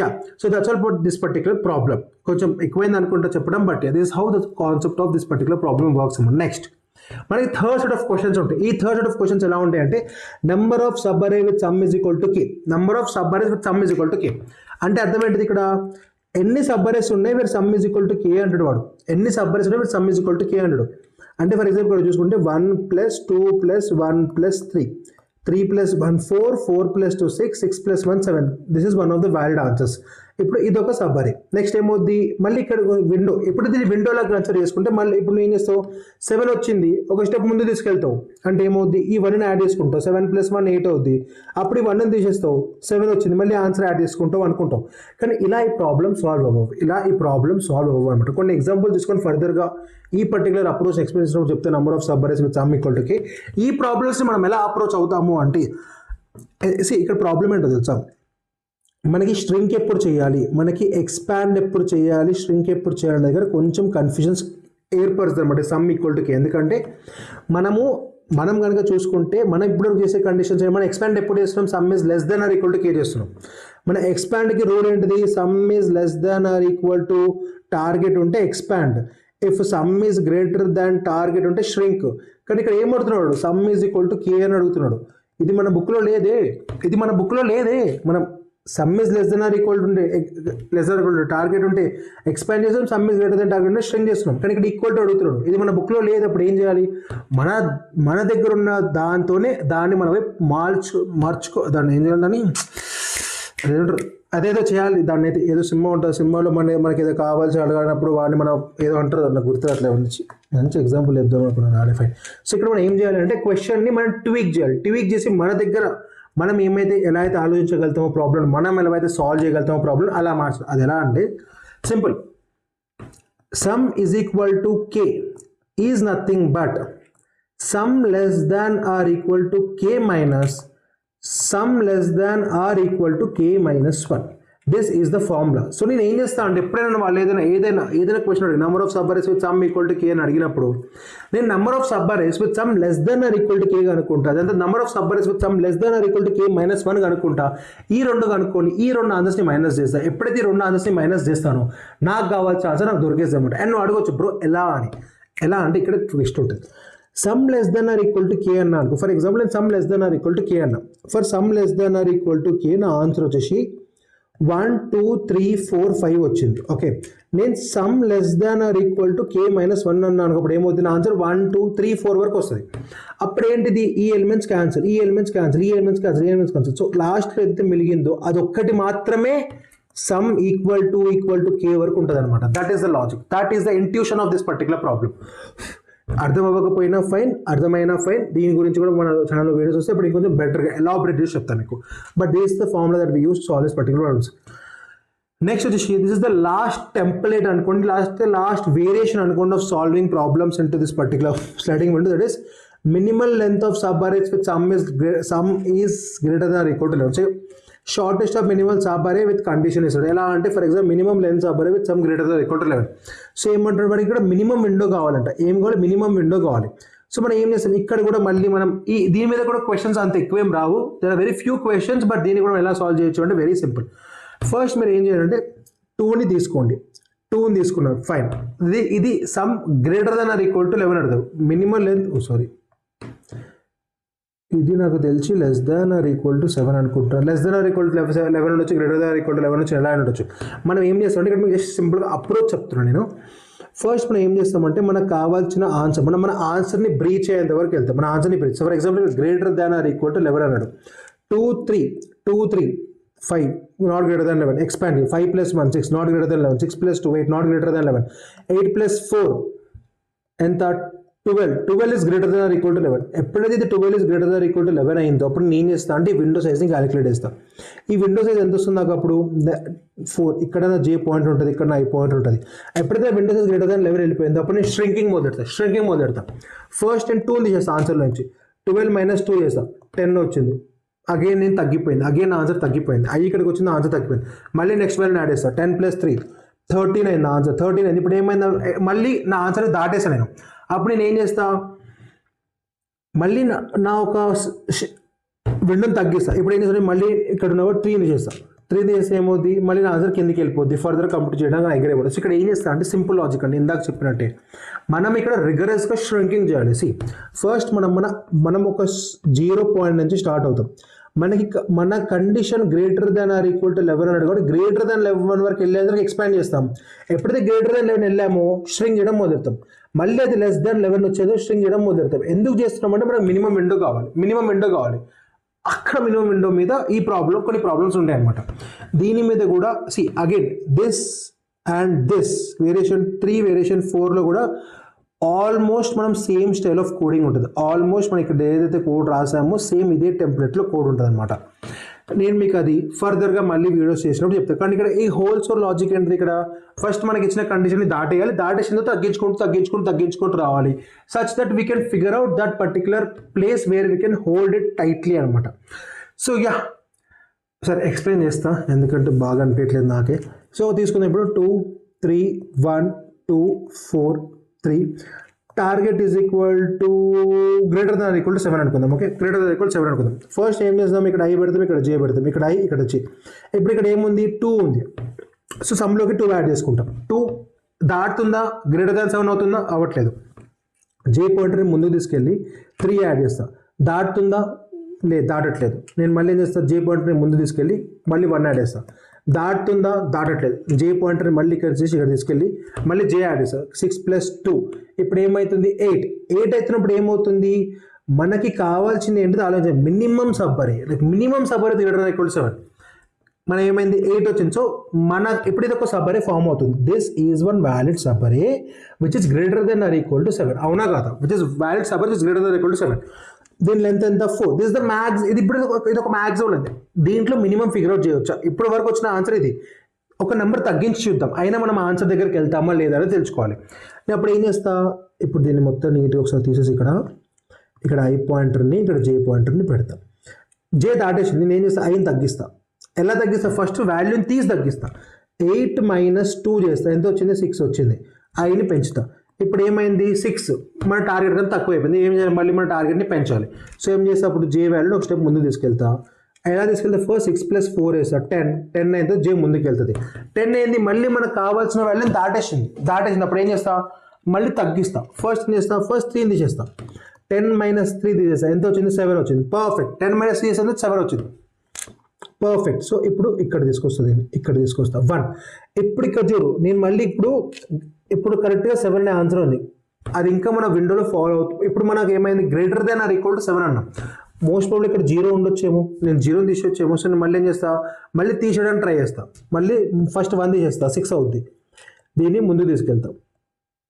yeah, so that's all about this particular problem. కొంచెం ఎక్కువైంది అనుకుంటా చెప్పడం, but this how the concept of this particular problem works. Next మనకి థర్డ్ సెట్ ఆఫ్ క్వశ్చన్స్ ఉంటాయి. ఈ థర్డ్ సెట్ ఆఫ్ క్వశ్చన్స్ ఎలా ఉంటాయి అంటే, number of subarray with sum is equal to k, number of sub arrays with sum is equal to k. అంటే అర్థం ఏంటిది, ఇక్కడ ఎన్ని సబ్ అరేస్ ఉన్నాయి వీరు some is equal to k అంటాడు వాడు, ఎన్ని సబ్ అరేస్ ఉన్నాయి వీరు some is equal to k అంటాడు. అంటే ఫర్ ఎగ్జాంపుల్ ఇక్కడ చూసుకుంటే 1 + 2 + 1 + 3, 3 + 1 4, 4 + 2 6, 6 + 1 7. This is one of the valid answers. ఇప్పుడు ఇది ఒక సబ్ అరే. నెక్స్ట్ ఏమవుద్ది, మళ్ళీ ఇక్కడ విండో, ఇప్పుడు దీన్ని విండోలా కన్సిడర్ చేసుకుంటే మళ్ళీ ఇప్పుడు నువ్వు ఏం చేస్తావు, 7 వచ్చింది ఒక స్టెప్ ముందు తీసుకెళ్తావు, అంటే ఏమవుద్ది, ఈ 1ని యాడ్ చేసుకుంటావు, 7 + 1 8 అవుద్ది. అప్పుడు ఈ 1ని తీసేస్తావు, 7 వచ్చింది, మళ్ళీ ఆన్సర్ యాడ్ చేసుకుంటావు అనుకుంటావు. కానీ ఇలా ఈ ప్రాబ్లమ్ సాల్వ్ అవ్వవు అనమాట. కొన్ని ఎగ్జాంపుల్ తీసుకొని ఫర్దర్గా ఈ పర్టికులర్ అప్రోచ్ ఎక్స్ప్లెయిన్ చేసినప్పుడు చెప్తే number of sub arrays with sum equal to k. ఈ ప్రాబ్లమ్స్ని మనం ఎలా అప్రోచ్ అవుతాము అంటే, ఇక్కడ ప్రాబ్లం ఏంటో తెలుసా, మనకి shrink ఎప్పుడు చేయాలి, మనకి ఎక్స్పాండ్ ఎప్పుడు చేయాలి, shrink ఎప్పుడు చేయాలి దగ్గర కొంచెం కన్ఫ్యూజన్స్ ఏర్పడుతుంది అనమాట సమ్ ఈక్వల్ టు కే. ఎందుకంటే మనం కనుక చూసుకుంటే మనం ఇప్పుడు చేసే కండిషన్స్ మనం ఎక్స్పాండ్ ఎప్పుడు చేస్తున్నాం, sum is less than or equal to k చేస్తున్నాం. మన ఎక్స్పాండ్కి రూల్ ఏంటిది, sum is less than or equal to target ఉంటే expand, if sum is greater than target ఉంటే shrink. కానీ ఇక్కడ ఏం అడుగుతున్నాడు, sum is equal to k అని అడుగుతున్నాడు. ఇది మన బుక్లో లేదే. మనం sum is less than or equal to target ఉంటే ఎక్స్పాండ్ చేస్తాం, sum is greater than target ఉంటే shrink చేస్తున్నాం. కానీ ఇక్కడ ఈక్వల్ టు అడుగుతున్నాడు, ఇది మన బుక్లో లేదు. అప్పుడు ఏం చేయాలి, మన దగ్గర ఉన్న దాంతోనే దాన్ని మనం దాన్ని ఏం చేయాలి, దాన్ని అదేదో చేయాలి. దాన్ని అయితే ఏదో సినిమా ఉంటుంది, సినిమాలో మనకి ఏదో కావాల్సి అడగానప్పుడు వాడిని మనం ఏదో అంటారు, నాకు గుర్తురాట్లే మంచి ఎగ్జాంపుల్ చెప్దాం అనుకున్నాను. ఆడే ఫైన్. సో ఇక్కడ మనం ఏం చేయాలంటే క్వశ్చన్ని మనం ట్వీక్ చేసి మన దగ్గర మనం ఎలా అయితే ఆలోచించగలుగుతామో ప్రాబ్లం, మనం ఎలా అయితే సాల్వ్ చేయగలుగుతామో ప్రాబ్లం అలా మార్చాలి. అది ఎలా అంటే simple, sum is equal to k is nothing but sum less than or equal to K minus sum less than or equal to K minus 1. This is the formula. So నేను ఏం చేస్తాను అంటే ఎప్పుడైనా వాళ్ళు ఏదైనా క్వశ్చన్ అడిగి number of sub arrays with sum equal to k అని అడిగినప్పుడు నేను number of sub arrays with sum less than or equal to k కనుక్కుంటా, అదంతా number of sub arrays with sum less than or equal to K minus 1 కనుక్కుంటా. ఈ రెండు కనుక్కొని ఈ రెండు ఆన్సర్స్ని మైనస్ చేస్తాను. ఎప్పుడైతే ఈ రెండు ఆన్సర్స్ని మైనస్ చేస్తానో నాకు కావాల్సిన ఆన్సర్ నాకు దొరికేది అనమాట. అండ్ నువ్వు అడగొచ్చు బ్రో ఎలా అంటే ఇక్కడ ట్విస్ట్ ఉంటుంది. Sum less than or equal to k అన్నా అనుకో, ఫర్ ఎగ్జాంపుల్ నేను sum less than or equal to k అన్నా. For sum less than or equal to k నా ఆన్సర్ వచ్చేసి 1 2 3 4 5 వచ్చింది. ఓకే, నేను sum less than or equal to K minus 1 అన్నాను. అప్పుడు ఏమవుతుంది, నా ఆన్సర్ 1 2 3 4 వరకు వస్తుంది. అప్పుడు ఏంటిది, ఈ ఎలిమెంట్స్ క్యాన్సిల్. సో లాస్ట్లో ఏదైతే మిలిగిందో అదొక్కటి మాత్రమే సమ్ ఈక్వల్ టు కే వరకు ఉంటుంది అనమాట. That is the logic, that is the intuition of this particular problem. అర్థం అవ్వకపోయినా ఫైన్, అర్థమైనా ఫైన్. దీని గురించి కూడా మన ఛానల్లో వీడియోస్ వస్తే ఇప్పుడు ఇంకొంచెం బెటర్గా ఎలాబరేట్ చేసి చెప్తాను మీకు. But this is the formula that we use to solve this particular problems. Next వచ్చేసి this is the last template అనుకోండి, లాస్ట్ వేరియేషన్ అనుకోండి of solving problems into this particular sliding window. That is minimal length of sub arrays with sum is greater than or equal to 11. So shortest of minimal subarray with condition ఇస్తాడు. ఎలా అంటే for example minimum length subarray with some greater than equal to 11. So ఏమంటాడు మనకి ఇక్కడ minimum window కావాలంట. ఏం కావాలి, minimum window కావాలి. సో మనం ఏం చేస్తాం, ఇక్కడ కూడా మళ్ళీ మనం దీని మీద కూడా క్వశ్చన్స్ అంత ఎక్కువేం రావు. There are very few questions, but దీన్ని కూడా ఎలా సాల్వ్ చేయొచ్చు అంటే వెరీ సింపుల్. ఫస్ట్ మీరు ఏం చేయాలంటే 2ని తీసుకోండి. 2ని తీసుకున్నారు, ఫైన్. ఇది some greater than or equal to 11 అడుగుతావు. మినిమం లెంత్ ఇది నాకు తెలిసి less than or equal to 7 అనుకుంటాను. Less than or equal to 11 ఉండొచ్చు, greater than or equal to 11 వచ్చి ఎలా ఉండొచ్చు. మనం ఏం చేస్తామంటే ఇక్కడ మీకు జస్ట్ సింపుల్గా అప్రోచ్ చెప్తున్నాను నేను. ఫస్ట్ మనం ఏం చేస్తామంటే మనకు కావాల్సిన ఆన్సర్, మన ఆన్సర్ని బ్రీచ్ అయ్యేంత వరకు వెళ్తాం. మన ఆన్సర్ని breach, for example greater than or equal to 11 అన్నాడు. 2 3 5 not greater than 11. Expand 5 + 1 6 not greater than 11. 6 + 2 8 not greater than 11. 8 + 4 ఎంత, 12 is greater than or equal to 11. ఎప్పుడైతే ఇది 12 is greater than or equal to 11 అయిందో అప్పుడు నేను చేస్తాను అంటే ఈ విండో సైజ్ని క్యాలిక్యులేట్ చేస్తాను. ఈ విండో సైజ్ ఎంత వస్తుంది నాకు అప్పుడు 4. ఇక్కడ నా జే పాయింట్ ఉంటుంది, ఇక్కడ నా ఐ పాయింట్ ఉంటుంది. ఎప్పుడైతే విండో సైజ్ గ్రేటర్ దాన్ 11 వెళ్ళిపోయిందో అప్పుడు నేను స్ట్రింకింగ్ మొదలెడతాను. ఫస్ట్ నేను 2 తీసేస్తాను ఆన్సర్ నుంచి. 12 - 2 చేస్తాను, 10 వచ్చింది. అగైన్ నేను తగ్గిపోయింది, అగైన్ నా ఆన్సర్ తగ్గిపోయింది. ఐ ఇక్కడికి వచ్చింది, ఆన్సర్ తగ్గిపోయింది. మళ్ళీ నెక్స్ట్ వాల్యూని యాడ్ చేస్తాను. 10 + 3 13 అయింది ఆన్సర్. 13 అయింది. ఇప్పుడు ఏమైంది, మళ్ళీ నా ఆన్సర్ దాటేసాను నేను. అప్పుడు నేను ఏం చేస్తా, మళ్ళీ నా ఒక విండోని తగ్గిస్తా. ఇప్పుడు ఏం చేస్తాను, మళ్ళీ ఇక్కడ ఉన్న 3ని చేస్తాను. 3ని చేస్తే ఏమవుద్ది, మళ్ళీ నా ఆన్సర్ కిందికి వెళ్ళిపోద్ది. ఫర్దర్ కంప్లీట్ చేయడానికి నా ఎగరైపోతుంది. సో ఇక్కడ ఏం చేస్తా అంటే సింపుల్ లాజిక్ అండి, ఇందాక చెప్పినట్టే మనం ఇక్కడ రిగరస్గా ష్రింకింగ్ చేయాలి. ఫస్ట్ మనం ఒక 0 పాయింట్ నుంచి స్టార్ట్ అవుతాం. మన condition greater than or equal to 11 అన్నాడు కాబట్టి గ్రేటర్ దాన్ 11 వరకు వెళ్ళేందుకు ఎక్స్పాండ్ చేస్తాం. ఎప్పుడైతే గ్రేటర్ దాన్ 11 వెళ్ళామో స్ట్రింగ్ చేయడం మొదలుతాం. మళ్ళీ అది లెస్ దాన్ 11 వచ్చేదో స్ట్రింగ్ చేయడం మొదలుతాం. ఎందుకు చేస్తున్నామంటే మనకు మినిమం విండో కావాలి. అక్కడ మినిమం విండో మీద కొన్ని ప్రాబ్లమ్స్ ఉంటాయి అనమాట. దీని మీద కూడా again this and this variation 3 variation 4లో కూడా ఆల్మోస్ట్ మనం సేమ్ స్టైల్ ఆఫ్ కోడింగ్ ఉంటుంది. ఆల్మోస్ట్ మనం ఇక్కడ ఏదైతే కోడ్ రాసామో సేమ్ ఇదే టెంప్లెట్లో కోడ్ ఉంటుంది అనమాట. నేను మీకు అది ఫర్దర్గా మళ్ళీ వీడియోస్ చేసినప్పుడు చెప్తాను. కానీ ఇక్కడ ఈ హోల్స్ ఆర్ లాజిక్ ఏంటిది, ఇక్కడ ఫస్ట్ మనకి ఇచ్చిన కండిషన్ని దాటేయాలి. దాటేసిన తగ్గించుకుంటూ రావాలి. Such that we can figure out that particular place where we can hold it tightly అనమాట. సో సరే ఎక్స్ప్లెయిన్ చేస్తా ఎందుకంటే బాగా అనిపించట్లేదు నాకే. సో తీసుకుందాం ఇప్పుడు 2 3 1 2 4 3 target is equal to greater than equal to 7 అనుకుందాం. ఓకే, గ్రేటర్ దాన్ ఈక్వల్ 7 అనుకుందాం. ఫస్ట్ ఏం చేద్దాం, ఇక్కడ ఐ పెడతాం, ఇక్కడ జే పెడతాం, ఇక్కడ ఐ ఇక్కడ జే. ఇప్పుడు ఇక్కడ ఏముంది 2 ఉంది. సో సమ్లోకి 2 యాడ్ చేసుకుంటాం. 2 దాటుతుందా, గ్రేటర్ దాన్ 7 అవుతుందా, అవ్వట్లేదు. జే పాయింటర్ని ముందుకు తీసుకెళ్ళి 3 యాడ్ చేస్తా, దాటుతుందా, లేదు దాటట్లేదు. నేను మళ్ళీ ఏం చేస్తాను, జే పాయింటర్ని ముందు తీసుకెళ్ళి మళ్ళీ 1 యాడ్ చేస్తాను, దాటుతుందా, దాటట్లేదు. జే పాయింటర్ని మళ్ళీ ఇక్కడ చేసి ఇక్కడ తీసుకెళ్ళి మళ్ళీ జే యాడ్ చేస్తాను. 6 + 2 ఇప్పుడు ఏమవుతుంది 8. 8 అవుతున్నప్పుడు ఏమవుతుంది, మనకి కావాల్సింది ఏంటిది ఆలోచన, minimum subarray. Like minimum subarray greater than equal to 7. మనం ఏమైంది 8 వచ్చింది. సో మన ఇప్పుడు ఇది ఒక సబ్బరీ ఫామ్ అవుతుంది. This is one valid subarray which is greater than or equal to 7. అవునా కాదా, which is valid subarray which is greater than equal to 7. దీని లెంత్ ఎంత 4. This the max. ఇది ఇప్పుడు ఇది ఒక మ్యాక్స్ ఉంది. దీంట్లో మినిమం ఫిగర్ అవుట్ చేయొచ్చా, ఇప్పటి వరకు వచ్చిన ఆన్సర్ ఇది. ఒక నెంబర్ తగ్గించి చూద్దాం, అయినా మనం ఆన్సర్ దగ్గరికి వెళ్తామా లేదా అని తెలుసుకోవాలి. నేను అప్పుడు ఏం చేస్తా, ఇప్పుడు దీన్ని మొత్తం నీట్గా ఒకసారి తీసేసి ఇక్కడ ఐ పాయింటర్ని ఇక్కడ జే పాయింటర్ని పెడతాం. జే దాటేసింది, నేను ఏం చేస్తా, ఐని తగ్గిస్తా. ఎలా తగ్గిస్తా, ఫస్ట్ వాల్యూని తీసి తగ్గిస్తా. 8 - 2 చేస్తా, ఎంత వచ్చింది 6 వచ్చింది. ఐని పెంచుతా. ఇప్పుడు ఏమైంది 6, మన టార్గెట్ కన్నా తక్కువ అయిపోయింది. ఏం చేయాలి, మళ్ళీ మన టార్గెట్ని పెంచాలి. సో ఏం చేస్తా, అప్పుడు జే వాల్యూని ఒక స్టెప్ ముందు తీసుకెళ్తా. ఎలా తీసుకెళ్తే ఫస్ట్ 6 + 4 వేస్తా, 10 అయితే జే ముందుకు వెళ్తుంది. 10 ఏంది, మళ్ళీ మనకు కావాల్సిన వాల్యూని దాటేసింది. అప్పుడు ఏం చేస్తా, మళ్ళీ తగ్గిస్తా. ఫస్ట్ ఏం చేస్తా, ఫస్ట్ 3 తీసేస్తా. 10 - 3 తీసేస్తా, ఎంత వచ్చింది 7 వచ్చింది. పర్ఫెక్ట్. 10 - 3 చేస్తే 7 వచ్చింది. పర్ఫెక్ట్. సో ఇప్పుడు ఇక్కడ తీసుకొస్తుంది, ఇక్కడ తీసుకొస్తా 1. ఇప్పుడు ఇక్కడ చూడు, నేను మళ్ళీ ఇప్పుడు కరెక్ట్గా 7 అనే ఆన్సర్ ఉంది. అది ఇంకా మన విండోలో ఫాలో అవుతుంది. ఇప్పుడు మనకు ఏమైంది, greater than or equal to 7 అన్నాం. మోస్ట్ ప్రాబ్లీ ఇక్కడ 0 ఉండొచ్చేమో, నేను 0 తీసేవచ్చేమో. సో నేను మళ్ళీ ఏం చేస్తా, మళ్ళీ తీసేయడానికి ట్రై చేస్తా. మళ్ళీ ఫస్ట్ 1 తీసేస్తా, 6 అవుద్ది. దీన్ని ముందు తీసుకెళ్తాం,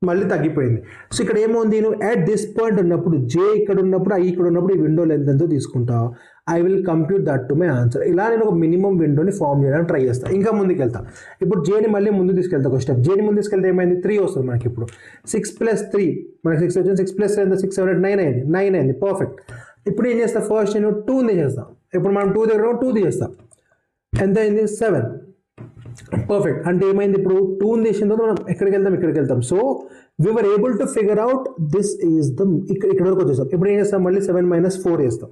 మళ్ళీ తగ్గిపోయింది. సో ఇక్కడ ఏమవుంది, నేను అట్ దిస్ పాయింట్ ఉన్నప్పుడు జే ఇక్కడ ఉన్నప్పుడు ఐ ఇక్కడ ఉన్నప్పుడు ఈ విండో లెంత్ ఎంతో తీసుకుంటా. I will compute that to my answer. ఇలా నేను ఒక మినిమం విండోని ఫామ్ చేయడానికి ట్రై చేస్తాను. ఇంకా ముందుకు వెళ్తా. ఇప్పుడు జేని మళ్ళీ ముందు తీసుకెళ్తా. ఒక స్టెప్ జేని ముందు తీసుకెళ్తే ఏమైంది 3 వస్తుంది మనకి. ఇప్పుడు 6 + 3 మనకి 6 వచ్చింది. 6 + 3 ఎంత, 6 7 8 9 అయింది. 9 అయింది. పర్ఫెక్ట్. ఇప్పుడు ఏం చేస్తా, ఫస్ట్ నేను 2 తీసేస్తాను. ఇప్పుడు మనం 2 దగ్గర 2 తీసేస్తాం. ఎంత అయింది 7. పర్ఫెక్ట్. అంటే ఏమైంది, ఇప్పుడు 2 తీసిన తర్వాత మనం ఇక్కడికి వెళ్తాం. So we were able to figure out this is the ఇక్కడ వరకు వచ్చేస్తాం. ఇప్పుడు ఏం చేస్తాం, మళ్ళీ 7 - 4 చేస్తాం.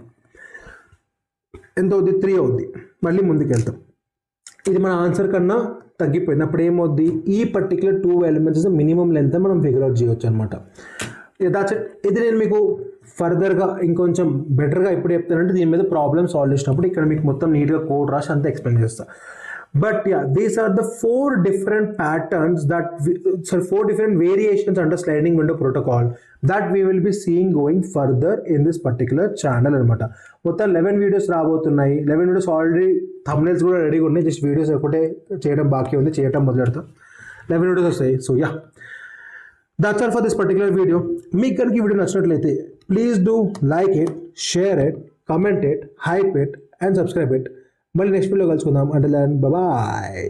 ఎంత అవుద్ది 3 అవుద్ది. మళ్ళీ ముందుకు వెళ్తాం. ఇది మన ఆన్సర్ కన్నా తగ్గిపోయింది. అప్పుడు ఏమవుద్ది, ఈ పర్టికులర్ 2 ఎలిమెంట్స్ మినిమం లెంత్ మనం ఫిగర్ అవుట్ చేయొచ్చు అనమాట. That's it. ఇది నేను మీకు ఫర్దర్గా ఇంకొంచెం బెటర్గా ఎప్పుడు చెప్తానంటే దీని మీద ప్రాబ్లమ్ సాల్వ్ చేసినప్పుడు ఇక్కడ మీకు మొత్తం నీట్గా కోడ్ రాసి అంతా ఎక్స్ప్లెయిన్ చేస్తాను. But yeah, these are the 4 different patterns that 4 different variations under sliding window protocol that we will be seeing going further in this particular channel అనమాట. మొత్తం 11 వీడియోస్ రాబోతున్నాయి. 11 వీడియోస్ ఆల్రెడీ థంబ్నెయిల్స్ కూడా రెడీగా ఉన్నాయి. Just videos ఒకటే చేయడం బాకీ ఉంది, చేయడం మొదలెడతాం. 11 వీడియోస్ వస్తాయి. So yeah, that's all for this particular video. మీకు కనుక ఈ వీడియో నచ్చినట్లయితే please do like it, share it, comment it, hype it and subscribe it. మళ్ళీ నెక్స్ట్ వీడియో కలుసుకుందాం. అంటే బాయ్.